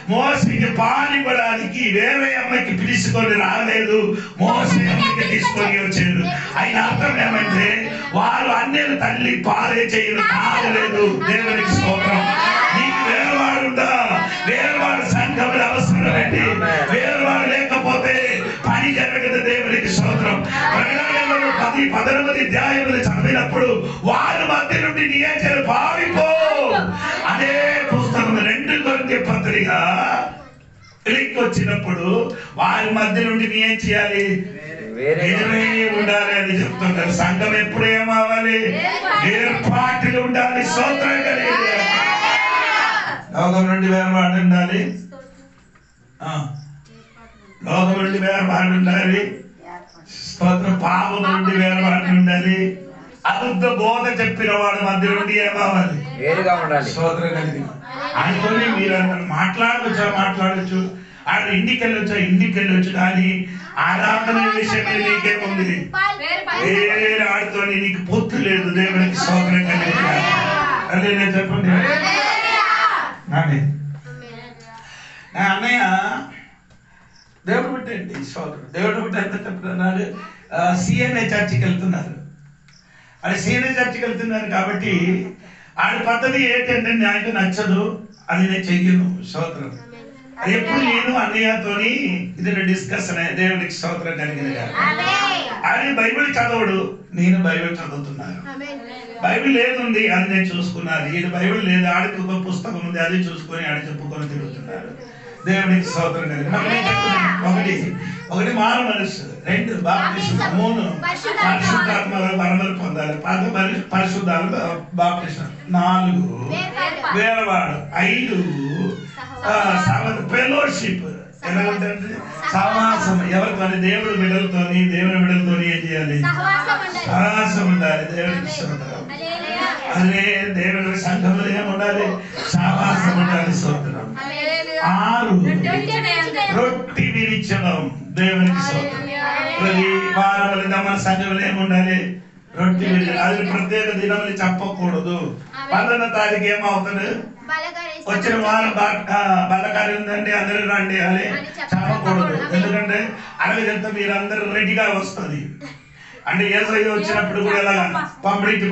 మోసకి పాలివ్వడానికి వేరే అమ్మకి పిలుచుకొని రాలేదు, మోసే అమ్మకి తీసుకొని వచ్చారు. ఆయన అర్థం ఏమంటే వారు అన్యుల తల్లి పాలే చేయరు, తాగలేదు. దేవునికి స్తోత్రం. నీకు వేరేవాడుందా? వేరేవాడు సంఘములు అవసరమండి. వేరేవాడు లేకపోతే పని జరగదు. దేవునికి స్తోత్రం. ప్రకటనలో 10-19 అధ్యాయములు చదివినప్పుడు వారి మధ్య నుండి నియంత్రణ పారిపో అదే పుస్తకం 2 కొరింథీ పత్రిక వచ్చినప్పుడు వారి మధ్య నుండి నీ ఏం చేయాలి? వేరే ఉండాలి అని చెప్తున్నారు. సంఘం ఎప్పుడు ఏమవ్వాలి? వేర్పాటులు ఉండాలి. స్తోత్రం కలిగింది. లోకం నుండి వేర్పాటు ఉండాలి. లోకం నుండి వేర్పాటు ఉండాలి. స్తోత్రం. పాపం నుండి వేర్పాటు ఉండాలి. అబద్ధ బోధ చెప్పిన వాడు మధ్య నుండి ఏమవ్వాలి? వేరుగా ఉండాలి. స్తోత్రం కలిగి ఆయనతో మీరు మాట్లాడవచ్చు, ఆయన ఇంటికి వెళ్ళొచ్చు, కానీ ఆరాధన విషయమే నీకేముంది? వేరే ఆడితో నీకు పొత్తు లేదు. దేవునికి స్తోత్రం కలిగి అదే నేను చెప్పండి. అన్నయ్య దేవుడు బిడ్డండి, స్తోత్రం. దేవుడు బిడ్డ ఎంత చెప్తున్నాడు? సిఎన్ఏ చర్చికి వెళ్తున్నారు. అది సిఎన్ఏ చర్చికి వెళ్తున్నారు కాబట్టి ఆడి పద్ధతి ఏంటంటే నాకు నచ్చదు, అది నేను చెయ్యను. స్తోత్రం. అది ఎప్పుడు నేను అన్నయ్యతోని ఇది డిస్కషన్ దేవుడికి స్తోత్రం కలిగింది కాదు. ఆయన బైబిల్ చదవడు, నేను బైబిల్ చదువుతున్నాను. బైబిల్ ఏదుంది అది నేను చూసుకున్నాను. ఈయన బైబిల్ లేదు, ఆడికి ఒక పుస్తకం ఉంది, అది చూసుకొని ఆడి చెప్పుకొని తిరుగుతున్నారు. దేవుడికి స్తోత్రం కలిగింది. ఒకటి మారు మనసు, 2 బాప్టిజం, 3 పరిశుద్ధాత్మ వరములు పొందాలి, పరిశుద్ధాత్మ బాప్టిజం, 4 వేరవాడు, 5 ఫెలోషిప్. ఎలా ఉంటుంది? సహవాసం. ఎవరితోని? దేవుడి బిడ్డలతోని ఏం చేయాలి? సహవాసం ఉండాలి. దేవుడికి స్తోత్రం. అదే దేవుడి సంఘంలో ఏముండాలి? సహవాసం ఉండాలి. స్తోత్రం. 6 రొట్టి విరిచడం. దేవునికి స్తోత్రం. ప్రతి వారం మన సంఘంలో ఏముండాలి? రొట్టి విరిచడం. అది ప్రత్యేక దినములు చెప్పకూడదు. 11వ తారీఖు ఏమవుతుంది? వచ్చిన వారం బలకారి ఉందండి, అందరూ రండి అని చెప్పకూడదు. ఎందుకంటే అలాగే చెప్తే మీరందరూ రెడీగా వస్తుంది. అంటే యేసయ్య వచ్చినప్పుడు కూడా ఎలాగా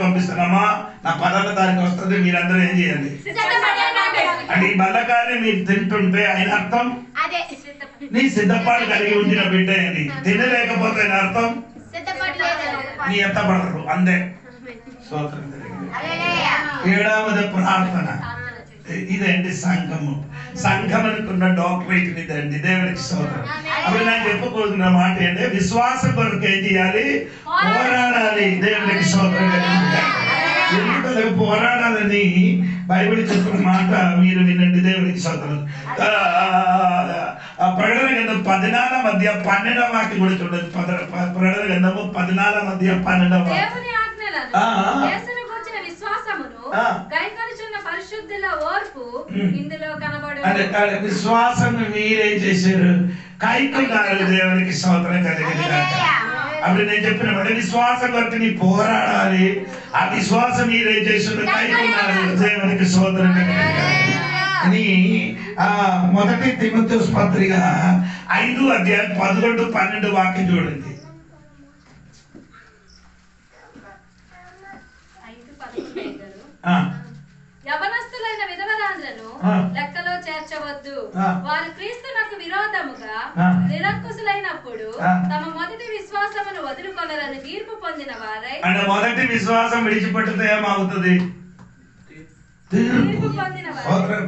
పంపిస్తానమ్మా, నా 11వ తారీఖు వస్తుంది, మీరందరూ ఏం చేయండి అంటే ఈ బల్లకాన్ని మీరు తింటుంటే ఆయన అర్థం నీ సిద్ధపాటు కలిగి ఉంచిన బిడ్డ అని. తినలేకపోతే ఆయన అర్థం నీ ఎత్తపడరు. అంతే. స్తోత్రం. 7వ ప్రార్థన. ఇదండి సంఘం అనుకున్న డాక్టరేట్ ఇదండి. దేవుడికి స్తోత్రం. అప్పుడు నేను చెప్పబోతున్న మాట ఏంటంటే విశ్వాసం కొరకు ఏం చేయాలి? పోరాడాలి. దేవుడికి స్తోత్రం. ఎందుకు పోరాడాలని బైబిల్ చెప్పిన మాట మీరు వినండి. దేవుడికి స్తోత్రం. ప్రకటన గ్రంథం 14వ అధ్యాయం 12వ వాక్యం కూడా చూడండి. ప్రకటన గ్రంథము 14వ అధ్యాయం 12వ వాక్యం. విశ్వాసం మీరేం చేశారు? కైకున్నారు. దేవునికి స్తోత్రం కలిగింది. అప్పుడు నేను చెప్పిన విశ్వాసం కొరకు నీ పోరాడాలి. ఆ విశ్వాసం మీరేం చేశారు? కైకున్నారు. దేవునికి స్తోత్రం అని 1 తిమోథెయుసు పత్రిక 5వ అధ్యాయం 11, 12 వాక్యం చూడండి. యవనస్తులైన విధవరాండ్లను లెక్కలో చేర్చవద్దు. వారు క్రీస్తునకు విరోధముగా నిరంకుశులైనప్పుడు తమ మొదటి విశ్వాసమును వదులుకొనరని తీర్పు పొందిన వారై. అంటే మొదటి విశ్వాసం విడిచిపెట్టితే ఏమవుతుంది? తీర్పు పొందిన వారు.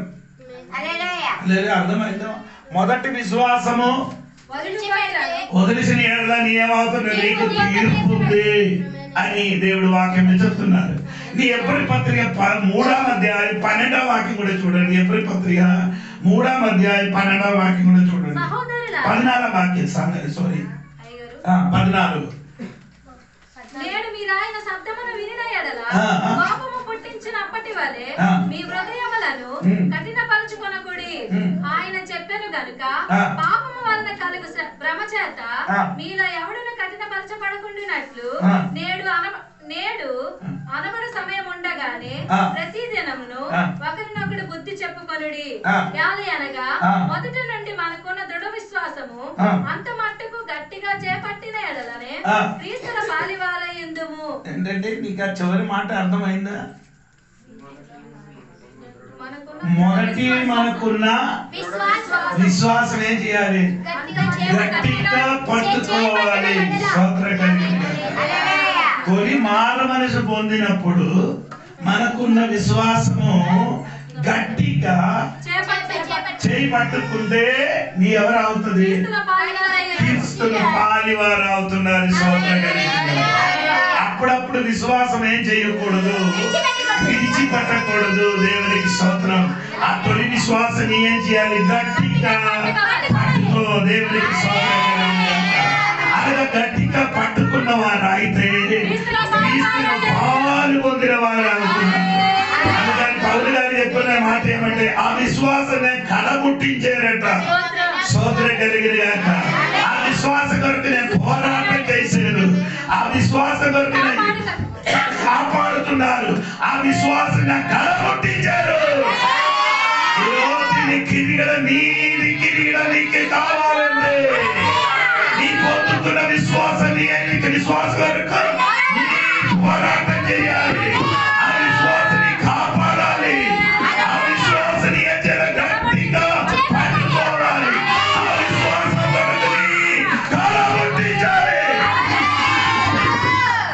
అర్థమైందా? మొదటి విశ్వాసము వదిలిసిన నీ ఏమవుతుంది? నీకు తీర్పు ఉంది అని దేవుడు వాక్యం చెప్తున్నారు. నీ ఎబ్రీ పత్రిక 3వ అధ్యాయం 12వ వాక్యం కూడా చూడండి. ఎబ్రీ పత్రిక 3వ అధ్యాయం 12వ వాక్యం కూడా చూడండి. 14వ వాక్యం. సారీ 14. నేడు మీరు ఆయన శబ్దమును వినిన యెడల కోపము పుట్టించినప్పటి వలె మీ హృదయములను కఠినపరచుకొనకుడి. ఆయన చెప్పెను గనుక పాపము వలన కలుగు భ్రమ చేత మీలో ఎవడును కఠినపరచబడకుండినట్లు నేడు అనబడు సమయం ఉండగానే ప్రతి దినమును ఒకరినొకడు బుద్ధి చెప్పుకొనుడి. అనగా మొదటి నుండి మనకున్న దృఢ విశ్వాసము అంత మట్టుకు గట్టిగా చేపట్టిన ఎడలనే క్రీస్తుల పాలివారయుందుము. ఏంటంటే నీకు ఆ చివరి మాట అర్థమైందా? మొదటి మనకున్న విశ్వాసం ఏం చేయాలి? గట్టిగా పట్టుకోవాలి. తొలి మారు మనసు పొందినప్పుడు మనకున్న విశ్వాసము గట్టిగా చేయి పట్టుకుంటే నీ ఎవరు అవుతుంది? క్రీస్తుల పాలివారు అవుతున్నారు. అప్పుడప్పుడు విశ్వాసం ఏం చేయకూడదు? విడిచిపెట్టకూడదు. దేవునికి స్తోత్రం. ఆ తొలి విశ్వాసం ఏం చేయాలి? గట్టిగా పట్టుకో. దేవునికి స్తోత్రం. గట్టిగా పట్టుకున్న వారు అయితే క్రీస్తును పాలు పొందిన వారు అవుతున్నారు. అందుకని పౌలు గారు చెప్పిన మాట ఏమంటే ఆ విశ్వాసాన్ని కలముట్టించారట. స్తోత్రం కలిగిన గాక. ఆ విశ్వాసం కొరకు నేను పోరాటం చేశాను, ఆ విశ్వాసం కొరకు నేను కాపాడుతున్నారు, ఆ విశ్వాసాన్ని కలముట్టించారు. నీది కిరీటం నీకే కావాలండి. నీ పొందుతున్న విశ్వాసాన్ని విశ్వాసం కొరకు పోరాటం చేయాలి. ఆ విశ్వాసాన్ని కాపాడాలి. ఆ విశ్వాసాన్ని గట్టిగా పట్టుకోవాలి. ఆ విశ్వాసం కొరకు కలముట్టించాలి.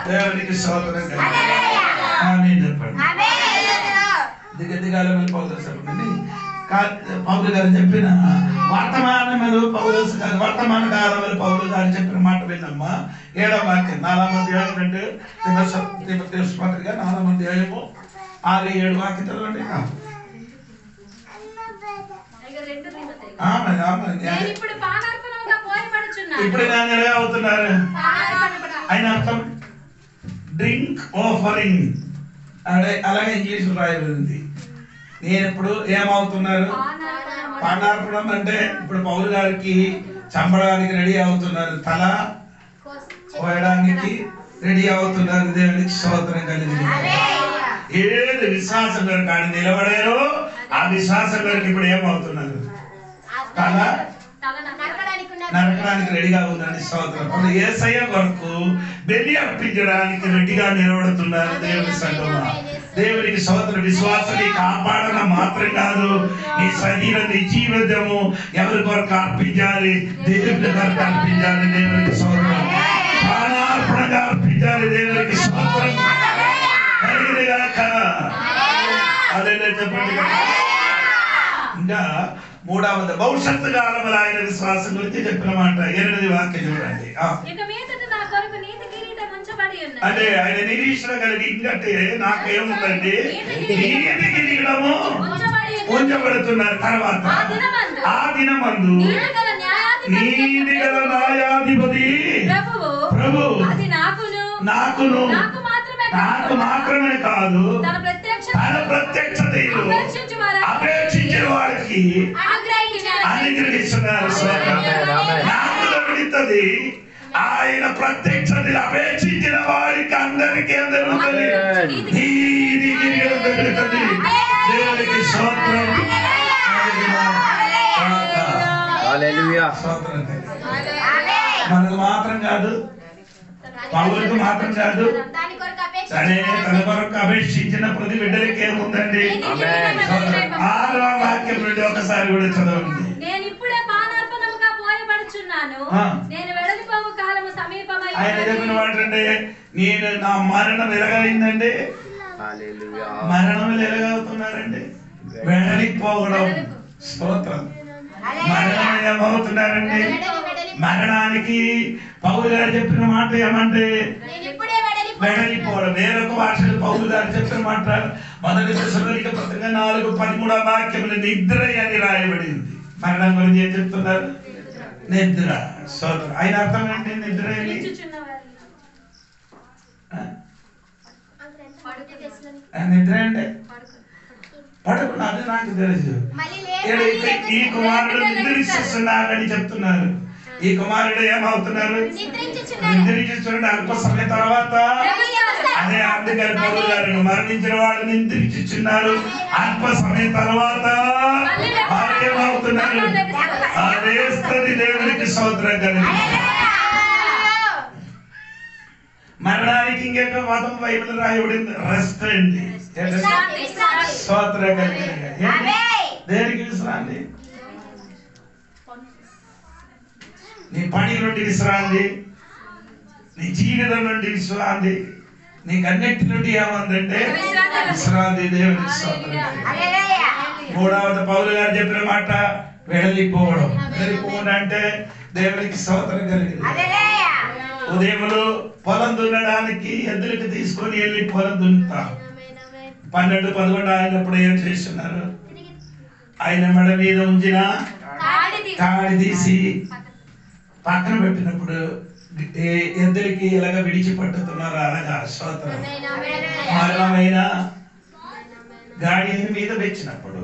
దేవునికి స్తోత్రం ఆమేన్ చెప్పండి. దిగదిగాల వెళ్ళిపోతుంది. పౌలు గారు చెప్పిన వర్తమానములు వర్తమాన కాలంలో పౌలు గారు చెప్పిన మాట విన్నమ్మా. 7వ వాక్యం 4వ అధ్యాయం 2 తిమోథెయుసు పత్రిక 4వ అధ్యాయము 6-7 వాక్యం చదవండి. ఇప్పుడు నేను ఎలా అవుతున్నారు ఆయన అర్థం డ్రింక్ ఆఫరింగ్ అలాగే ఇంగ్లీష్ రాయబడింది. నేను ఇప్పుడు ఏమవుతున్నారు పానార్పణం అంటే ఇప్పుడు పౌలు గారికి చంపడానికి రెడీ అవుతున్నారు, తల కోయడానికి రెడీ అవుతున్నారు. దేవునికి స్తోత్రం కలిగింది. ఏది విశ్వాసం గారు కానీ నిలబడారో ఆ విశ్వాసం గారికి ఇప్పుడు ఏమవుతున్నారు తల నరకడానికి రెడీగా ఉందండి. స్తోత్రం. యేసయ్య కొరకు బలి అర్పించడానికి రెడీగా నిలబడుతున్నారు దేవుని సంఘమా. దేవునికి స్తోత్రం. విశ్వాసాన్ని కాపాడడం మాత్రం కాదు, నీ శరీరం నీ జీవితము ఎవరి కొరకు అర్పించాలి, దేవుని కొరకు అర్పించాలి. దేవునికి స్తోత్రం. ప్రాణార్పణగా అర్పించాలి. దేవునికి స్తోత్రం కలిగినగాక. అదే చెప్పండి. ఇంకా 3వ భవిష్యత్తు కాలంలో ఆయన విశ్వాసం గురించి చెప్పిన మాట 8వ వాక్యం చూడండి. అంటే ఆయన నిరీక్షణ కలిగి ఇంకంటే నాకేముందండి నీతి కిరీటము ఉంచబడుతున్నారు. తర్వాత ఆ దినమందు నీతి గల న్యాయాధిపతి ప్రభు నాకును నాకు మాత్రమే కాదు తన ప్రత్యక్షతను అపేక్షించిన వారికి అనుగ్రహిస్తున్నారు. నాకు దొరుకుతుంది ఆయన ప్రత్యక్షతను అపేక్షించిన వారికి అందరికీ దొరుకుతుంది. దేవునికి స్తోత్రం. మనకు మాత్రం కాదు, పౌరులకు మాత్రం కాదు, తన కొరకు అపేక్షించిన ప్రతి బిడ్డలకి ఏముందండి. 6వ వాక్యం నుండి ఒకసారి కూడా చదవండి. ఆయన చెప్పిన మాట అంటే నేను నా మరణం ఎలాగైందండి, మరణం ఎలాగవుతున్నారండి వెడలిపోవడం. స్తోత్రం. మరణం ఏమవుతున్నారండి మరణానికి పౌలు గారు చెప్పిన మాట ఏమంటే వెడలిపోవడం. వేరొక భాషలో పౌలు గారు చెప్పిన మాట 1 తెస్సలోనిక పత్రిక 4:13 వాక్యంలో నిద్ర అని రాయబడింది. మరణం గురించి ఏం చెప్తున్నారు? నిద్ర. స్తోత్రం. ఆయన అర్థం ఏంటి నిద్ర? నిద్ర అంటే పడుకున్నా, అది నాకు తెలుసు. ఈ కుమారుడు నిద్రిస్తున్నాడని చెప్తున్నారు. ఈ కుమారుడు ఏమవుతున్నారు? నిద్రించుతున్నాడు. అల్ప సమయం తర్వాత అదే అందుకని పౌలు గారు మరణించిన వాడు నిద్రించుచున్నారు. అల్ప సమయం తర్వాత వారు ఏమవుతున్నారు? అదే స్థితి. దేవునికి స్తోత్రం కలిగి. మరణానికి ఇంకొక మతం బైబిల్ రాయబడింది రెస్ట్ అండి. స్తోత్రం కలిగి. దేనికి విశ్రాంతి? నీ పని నుండి విశ్రాంతి, నీ జీవితం నుండి విశ్రాంతి, నీకు అన్నిటి నుండి ఏమందంటే విశ్రాంతి. దేవునికి స్తోత్రం. 3వ పౌలు గారు చెప్పిన మాట వెడలిపోవడం. వెడలిపోవడం అంటే దేవునికి స్తోత్రం కలిగింది. ఉదయంలో పొలం దున్నడానికి ఎద్దులకు తీసుకొని వెళ్ళి పొలం దున్నుతాం. 12-11 అయినప్పుడు ఏం చేస్తున్నారు? ఆయన మెడ మీద ఉంచిన తాడి తీసి పక్కన పెట్టినప్పుడు ఎద్దులకి ఎలాగ విడిచిపెట్టుతున్నారు అలాగా స్తోత్రం. మరణమైన గాడిని మీద తెచ్చినప్పుడు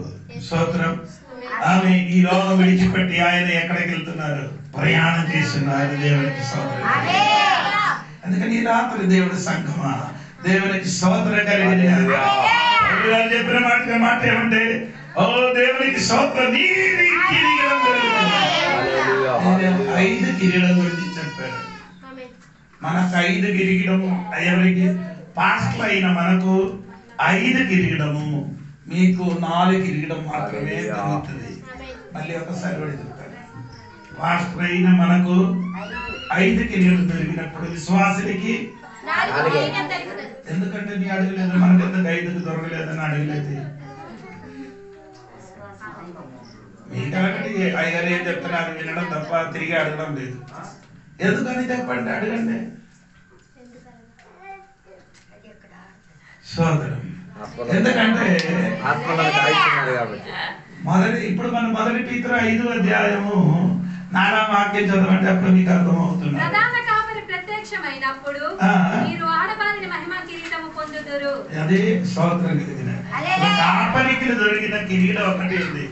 స్తోత్రం ఆమె ఈ లోకం విడిచిపెట్టి ఆయన ఎక్కడికి వెళ్తున్నారు? ప్రయాణం చేస్తున్నారు. దేవునికి స్తోత్రం. అందుకని ఈ రాత్రి దేవుడి సంఘమా దేవునికి స్తోత్రం కలిగిన చెప్పిన మాట ఏమంటే, ఓ దేవునికి స్తోత్రం, నీది కిరీటం జరుగుతుంది. 5 కిరీటం గురించి చెప్పాడు. మనకు 5 కిరీటము, ఎవరికి? పాస్టర్ అయిన మనకు 5 కిరీటము, మీకు 4 కిరీటం మాత్రమే జరుగుతుంది. మళ్ళీ ఒకసారి కూడా చెప్తాను. పాస్టర్ అయిన మనకు 5 కిరీటం జరిగినప్పుడు విశ్వాసులకి ఎందుకంటే నీ అడగలేదు, మనకు ఎందుకు 5కి దొరకలేదని అడగలేదు. మీకలకటి అయ్యారు ఏం చెప్తున్నారు వినడం తప్ప తిరిగి అడగడం లేదు. ఎందుకని చెప్పండి, అడగండి. సోదరం, ఎందుకంటే ఇప్పుడు మన మొదటి పీతరు 5వ అధ్యాయము 4వ వాక్యం చదవండి, అప్పుడు మీకు అర్థమవుతుంది. ప్రధాన కాపరి ప్రత్యక్షమైనప్పుడు మీరు ఆడవారిని మహిమ కిరీటము పొందుదురు. అదే స్తోత్రం కలిగిన కాపరికి దొరికిన కిరీటం ఒకటి ఉంది.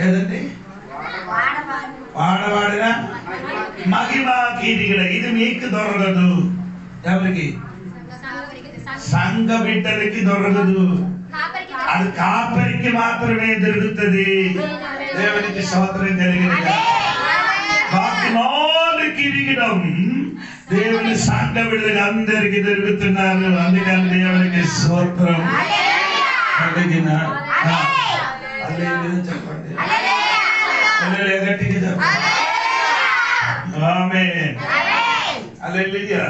ఏదండి? వాడవాడిన మహిమ కిరీటం. ఇది మీకు దొరకదు. ఎవరికి? సంఘ బిడ్డలకి దొరకదు. అది కాపరికి మాత్రమే దొరుకుతుంది. దేవునికి స్తోత్రం కలిగిన బాకి 4 కిరీటం దేవుని సంఘ బిడ్డలకి అందరికి దొరుకుతున్నారు. అందుకని దేవునికి స్తోత్రం కలిగిన చెప్పండి, గట్టిగా చెప్పండి. ఆమేన్. హల్లెలూయా.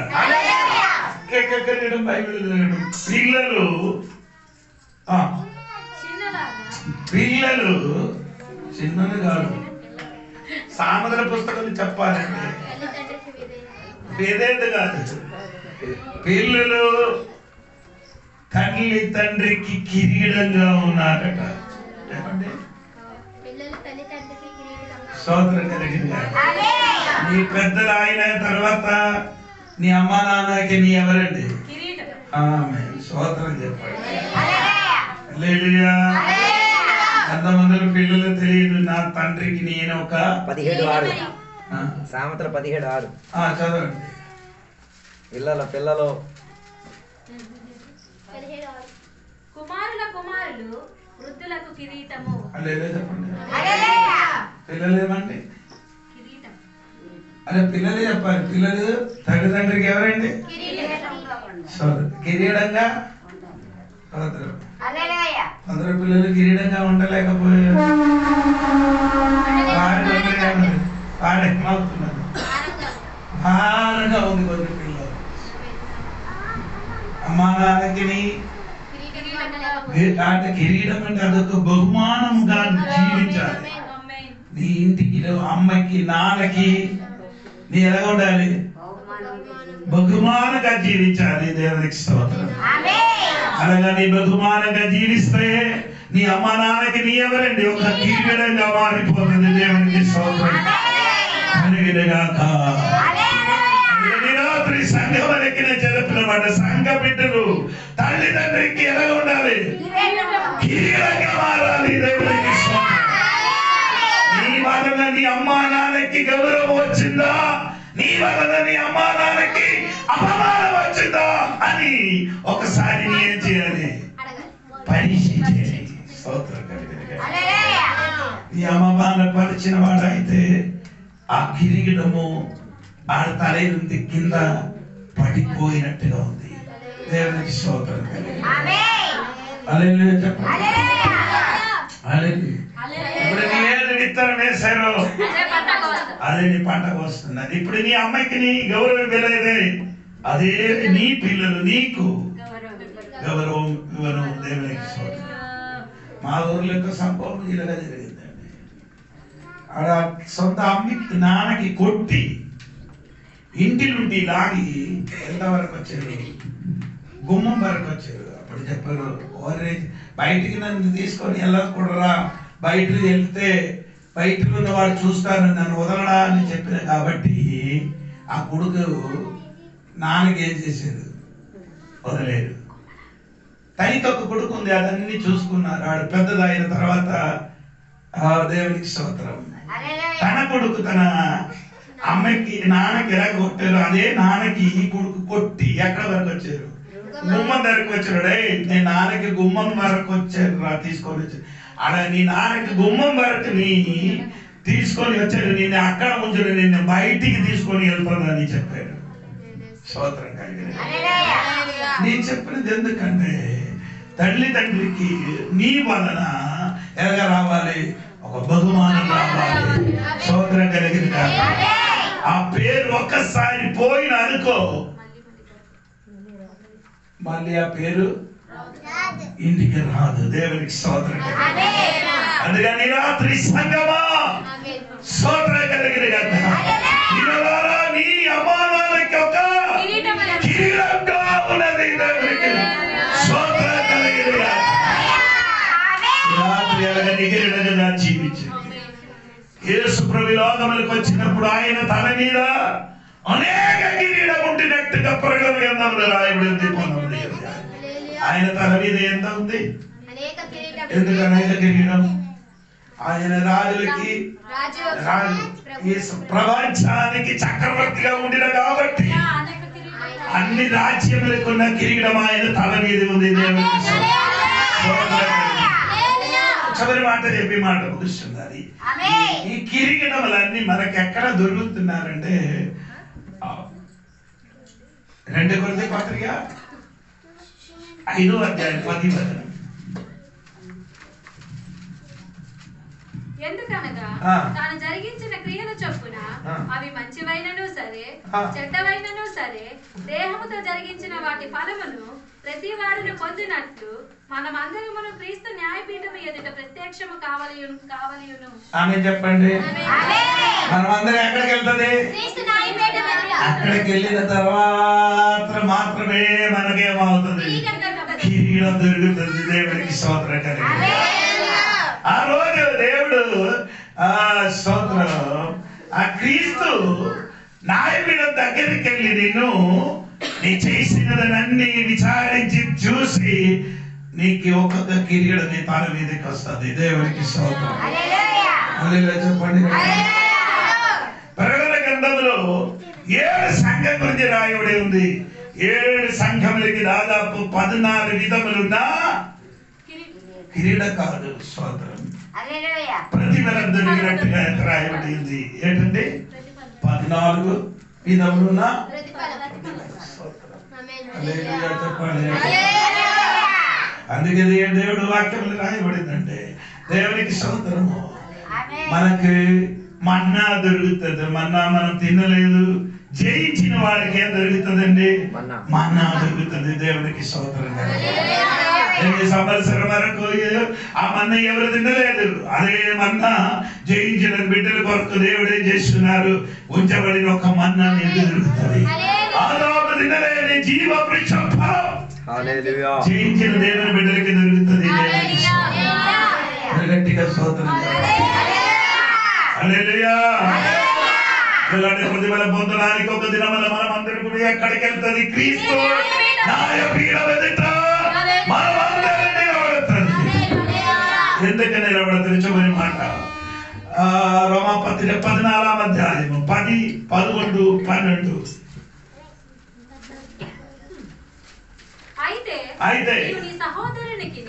పిల్లలు చిన్నది కాదు, సామెతల పుస్తకాలు చెప్పాలండి, పేదేది కాదు. పిల్లలు తల్లి తండ్రికి కిరీటంగా ఉన్నారట. చెప్పండి. స్తోత్రం కలిగింది. నీ పెద్దలు ఆయన తర్వాత నీ అమ్మా నాన్నకి నీ ఎవరండి? ఆమేన్. స్తోత్రం చెప్పండి. హల్లెలూయా. ఎంతమంది పిల్లలు తెలియదు, నా తండ్రికి నేను ఒక 17:6 సామెతలు 17:6 చదవండి. పిల్లలు కుమారుల కుమారులు వృద్ధులకు కిరీటము. చెప్పండి. పిల్లలు ఏమండి? కిరీటం. అదే పిల్లలే చెప్పాలి. పిల్లలు తల్లిదండ్రికి ఎవరండి? కిరీటంగా. అందరూ పిల్లలు కిరీటంగా ఉండలేకపోయారు. భారంగా ఉంది కొన్ని పిల్లలు. అమ్మా నాన్నకి కిరీటం అంటే అదొక బహుమానంగా జీవించాలి. నీ ఇంటికి అమ్మకి నాన్నకి నీ ఎలా ఉండాలి? బహుమానంగా జీవించాలి. దేవునికి స్తోత్రం. అలాగా నీ బహుమానంగా జీవిస్తే నీ అమ్మ నాన్నకి నీ ఎవరండి? ఒక కిరీటంగా మారిపోతుంది. దేవునికి స్తోత్రం. రాత్రి సంఘమనికి జరిపిన మాట, సంఘ బిడ్డలు తల్లిదండ్రికి ఎలా ఉండాలి? కిరీటంగా మారాలి. దేవునికి స్తోత్రం. నీ వలన నీ అమ్మా నాన్నకి గౌరవం వచ్చిందా? నీ వలన నీ అమ్మా నాన్నకి అపమానం వచ్చిందా అని ఒకసారి నీ ఏం చేయాలి? పరీక్ష చేయాలి. నీ అమ్మమాన పరిచిన వాడైతే ఆ కిరీటము ఆడ తల నుండి కింద పడిపోయినట్టుగా ఉంది. దేవునికి స్తోత్రం. హల్లెలూయా చెప్పండి. ఇప్పుడు నీ ఏది విత్తనం వేశారో అదే నీ పంటకు వస్తుంది. ఇప్పుడు నీ అమ్మాయికి నీ గౌరవం వెళ్ళేదే, అదే నీ పిల్లలు నీకు గౌరవం ఇవ్వను. దేవునికి స్తోత్రం. మా ఊర్లో యొక్క సంభవం ఇలాగా జరిగిందండి. ఆడ సొంత అమ్మకి నాన్నకి కొట్టి ఇంటి నుండి లాగి ఎంతవరకు వచ్చారు? గుమ్మం వరకు వచ్చారు. అప్పుడు చెప్పారు, బయటికి నన్ను తీసుకొని వెళ్ళకూడరా, బయటకు వెళ్తే బయట ఉన్న వాడు చూస్తారని నన్ను వదలడా అని చెప్పిన కాబట్టి ఆ కొడుకు నాన్నకి ఏం చేశాడు, వదలేడు. తనకి ఒక కొడుకు ఉంది, అదన్నీ చూసుకున్నారు. వాడు పెద్దదైన తర్వాత దేవునికి స్తోత్రం, తన కొడుకు తన అమ్మకి నాన్నకి ఎలా కొట్టారు అదే నాన్నకి ఈ కొడుకు కొట్టి ఎక్కడ వరకు వచ్చారు, గుమ్మం దగ్గరకు వచ్చాడు. నేను నాన్నకి గుమ్మం వరకు వచ్చాను రా తీసుకొని వచ్చాను. అలా నీ నాన్నకి గుమ్మం వరకు నీ తీసుకొని వచ్చాడు, నిన్ను అక్కడ ఉంచాడు, నిన్ను బయటికి తీసుకొని వెళ్తానని చెప్పాడు. స్తోత్రం కలిగిన నేను చెప్పినది ఎందుకంటే తల్లిదండ్రికి నీ వలన ఎలాగా రావాలి, ఒక బహుమానం రావాలి. స్తోత్రం కలిగిన ఆ పేరు ఒక్కసారి పోయిన అనుకో మళ్ళీ ఆ పేరు ఇంటికి రాదు. దేవునికి స్తోత్రం. అందుకని రాత్రి సంగమా స్తోత్రం కలిగిన నీ అమ్మానానికి ఒక కిరీటంగా ఉన్నది. దేవునికి స్తోత్రం కలిగిన రాత్రి అలాగని కిరీటంగా జీవించింది. యేసు ప్రభు లోకములకు వచ్చినప్పుడు ఆయన తల మీద అనేక కిరీటం ఉండినట్టుగా ప్రకటన గ్రంథంలో రాయబడింది. ఆయన తల మీద ఎంత ఉంది, ఎందుకు అనేక కిరీటం? ఆయన రాజులకి ప్రపంచానికి చక్రవర్తిగా ఉండిన కాబట్టి అన్ని రాజ్యములకు ఉన్న కిరీటం ఆయన తల మీద ఉంది. చివరి మాట చెప్పి మాట ముగిస్తున్నది. ఈ కిరీటములన్నీ మనకి ఎక్కడ దొరుకుతున్నారంటే 2 కొరింథీ పత్రిక 5వ అధ్యాయం 10వ వచనం. ఎందుకనగా తాను జరిగించిన క్రియల చొప్పున అవి మంచివైనను సరే చెడ్డవైనను సరే దేహముతో జరిగించిన వాటి ఫలమును ప్రతి వాడును పొందినట్లు మనమందరమును క్రీస్తు న్యాయపీఠము ఎదుట ప్రత్యక్షము కావలియును. ఆమె చెప్పండి. మనమందరం ఎక్కడికి వెళ్తుంది? అక్కడికి వెళ్ళిన తర్వాత మాత్రమే మనకేమవుతుంది, కిరీటం దొరుకుతుంది. దేవుడికి స్తోత్రం కలిగి ఆ రోజు దేవుడు స్తోత్రం ఆ క్రీస్తు న్యాయపీఠం దగ్గరికి వెళ్ళి నిన్ను నీ చేసినదన్నీ విచారించి చూసి నీకు ఒక్కొక్క కిరీటం నీ తల మీదకి వస్తుంది. దేవునికి స్తోత్రం. చెప్పండి. ప్రకటన గ్రంథంలో 7 సంఘం గురించి రాయబడి ఉంది. 7 సంఘములకి దాదాపు 14 విధములున్నా కిరీటం కాదు. స్తోత్రం. ప్రతిఫలన్నట్టుగా రాయబడి ఉంది. ఏంటంటే 14 విధములున్నా చెప్పండి. అందుకే దేవుడు వాక్యంలో రాయబడిందంటే దేవునికి స్తోత్రము. మనకు మన్నా దొరుకుతుంది. మన్నా మనం తినలేదు, జయించిన వారికి ఏం దొరుకుతుందండి? మన్నా దొరుకుతుంది. దేవునికి స్తోత్రం. 2 సంవత్సరం వరకు ఆ మన్నా ఎవరు తినలేదు. అదే మన్నా జయించిన బిడ్డల కొరకు దేవుడే చేస్తున్నారు. ఉంచబడిన ఒక మన్నా నీకు దొరుకుతుంది. ఆదాము తినలేని జీవ వృక్షం ఫలం జయించిన దేవుని బిడ్డలకి దొరుకుతుంది. గట్టిగా స్తోత్రం. హల్లెలూయా. ఇలాంటి ప్రతిఫలం పొందడానికి ఒక దినమల మనం అందరం కూడా ఎక్కడికి వెళ్తుంది? క్రీస్తు న్యాయపీఠం ఎదుట మనమందరం నిలబడుతుంది. ఎందుకని నిలబడుతుంది? చివరి మాట రోమాపత్రిక 14వ అధ్యాయం 10, 11, 12. అయితే నీ సహోదరునికి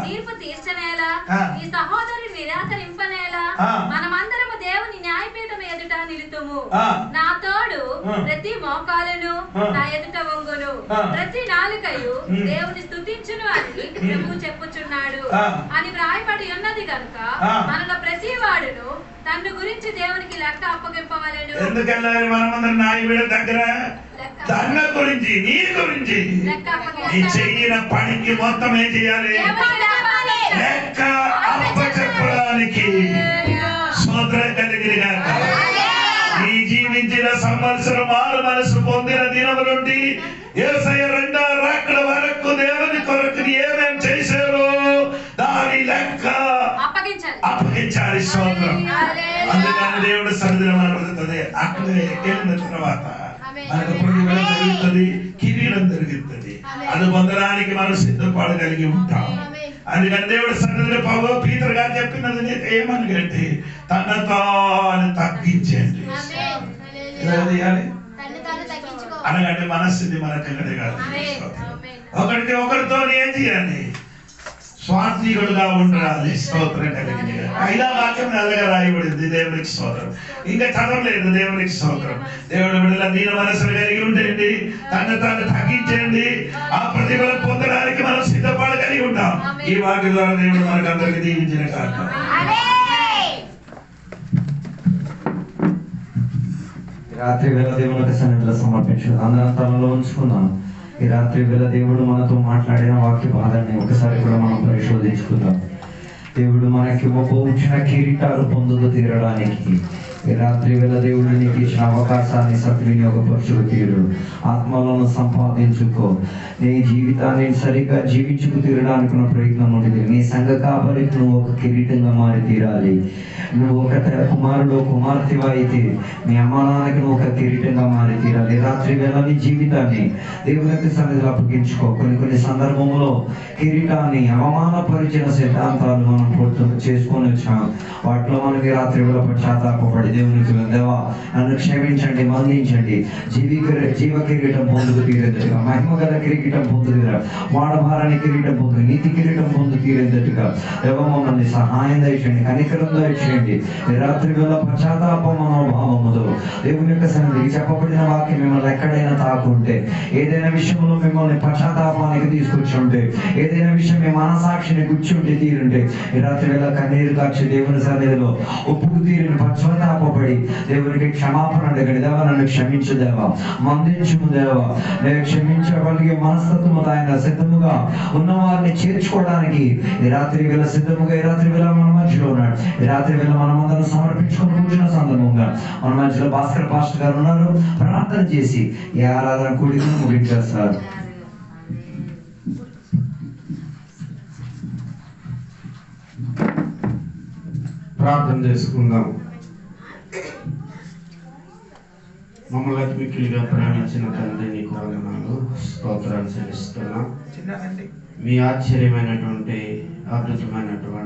తీర్పు తీర్చనేలా, నీ సహోదరుని నిరాకరింపనేలా మనమందరము దేవుని న్యాయపీఠం ఎదుట నిలుతుము. నా తోడు ప్రతి మోకాలును నా ఎదుట వంగును, ప్రతి నాలుకయు దేవుని స్తుతించును అని ప్రభువు చెప్పుచున్నాడు అని వ్రాయబడి ఉన్నది కనుక మనలో ప్రతి వాడును తన గురించి దేవునికి లెక్క అప్పగింపవలెను. ఎందుకన్నారు మనమందరం న్యాయపీఠం దగ్గర? తన గురించి, నీ గురించి, నీ చెయ్యిన పనికి మొత్తం ఏం చేయాలి? లెక్క అప్పచెప్పడానికి. స్తోత్రం కలిగిన నీ జీవించే పొందిన సంవత్సరం మారు మనసు పొందిన దినం నుండి యేసయ్య రెండో రాకడ వరకు దేవుని కొరకు ఏమేం చేశారో దాని లెక్క అప్పగించాలి. స్తోత్రం. అందుకని దేవుడు సన్నిధిలో మనబడుతుంది. అక్కడ వెళ్ళిన తర్వాత మనకు ప్రతిఫలం జరుగుతుంది, కిరీటం జరుగుతుంది. అది పొందడానికి మనం సిద్ధపడగలిగి ఉంటాం. అందుకని దేవుడు సన్నిధిలో పీతర్ గారు చెప్పినది ఏమనుకంటే తన తాను తగ్గించండి. అనగంటే మనస్సుని మనకు కాదు. ఒకరికి ఒకరితో ఏం చేయాలి? స్వార్థికుడుగా ఉండాలి. స్తోత్రం కలిగి అయినా వాక్యం నల్లగా రాయబడింది. దేవునికి స్తోత్రం. ఇంకా చదవలేదు. దేవునికి స్తోత్రం. దేవుడు బిడ్డల దీన మనసులు కలిగి ఉండండి, తను తాను తగ్గించండి. ఆ ప్రతిఫలం పొందడానికి మనం సిద్ధపడగలిగి ఉంటాం. ఈ వాక్యం ద్వారా దేవుడు మనకు అందరికి దీవించిన కారణం. రాత్రి వేళ దేవునికి సన్నిధిలో సమర్పించు అందరం తనలో ఉంచుకున్నాం. ఈ రాత్రి వేళ దేవుడు మనతో మాట్లాడిన వాక్య భాగాన్ని ఒకసారి కూడా మనం పరిశోధించుకుందాం. దేవుడు మనకి ఇవ్వబోచిన కిరీటాలు పొందుతూ తీరడానికి ఈ రాత్రి వేళ దేవుడు నీకు ఇచ్చిన అవకాశాన్ని సద్వినియోగపరచుకు తీరు. ఆత్మలను సంపాదించుకో. నీ జీవితాన్ని సరిగ్గా జీవించుకు తీరడానికి ఉన్న ప్రయత్నం ఉంటుంది. నీ సంఘ కాపరికి నువ్వు ఒక కిరీటంగా మారి తీరాలి. నువ్వు ఒక కుమారుడు కుమార్తె అయితే మీ అమ్మానానికి నువ్వు ఒక కిరీటంగా మారి తీరాలి. రాత్రి వేళ నీ జీవితాన్ని దేవునికి సన్నిధిలో అప్పగించుకో. కొన్ని సందర్భంలో కిరీటాన్ని అవమానపరిచిన సిద్ధాంతాలు మనం చేసుకొని వచ్చాం. వాటిలో మనకి రాత్రి వేళ పశ్చాత్తాపడి దేవునికి దేవా నన్ను క్షమించండి, మందించండి, జీవ కిరీటం పొందుకు తీరేదట్టుగా, మహిమ గల కిరీటం పొందుతురా, వాడభారాన్ని కిరీటం పొందు, నీతి కిరీటం పొందు తీరేదట్టుగా దేవా మమ్మల్ని సహాయం దయచేయండి, కనికరం దయచేయండి. రాత్రి వేళ పశ్చాత్తాప మనోభావముతో దేవుని యొక్క సన్నిధికి చెప్పబడిన వాక్యం మిమ్మల్ని ఎక్కడైనా తాకుంటే, ఏదైనా విషయంలో మిమ్మల్ని పశ్చాత్తాపానికి తీసుకొచ్చుంటే, ఏదైనా విషయం మీ మనసాక్షిని గుచ్చుంటే తీరుంటే ఈ రాత్రి వేళ కన్నీరు కాచి దేవుని సన్నిధిలో ఒప్పుకు తీరిన పశ్చాత్తాపడి దేవునికి క్షమాపణ అడగండి. దేవా నన్ను క్షమించు దేవా, మందించుము దేవా. నేను క్షమించగలిగే మనస్తత్వము ఆయన సిద్ధముగా ఉన్నవారిని చేర్చుకోవడానికి ఈ రాత్రి వేళ సిద్ధముగా ఈ రాత్రి వేళ మన మధ్యలో ఉన్నాడు. ఈ రాత్రి వేళ మనం అందరం సమర్పించుకొని కూర్చున్న సందర్భంగా మన మధ్యలో భాస్కర్ పాస్టర్ గారు ఉన్నారు. ప్రార్థన చేసి ఈ ఆరాధన కూడికను ముగించేస్తారు. ప్రార్థన చేసుకుందాం. మమ్మల్ని మిక్కిలిగా ప్రేమించిన తండ్రి నీకు వందనాలు, స్తోత్రాలు చెల్లిస్తున్నాం. మీ ఆశ్చర్యమైనటువంటి అద్భుతమైనటువంటి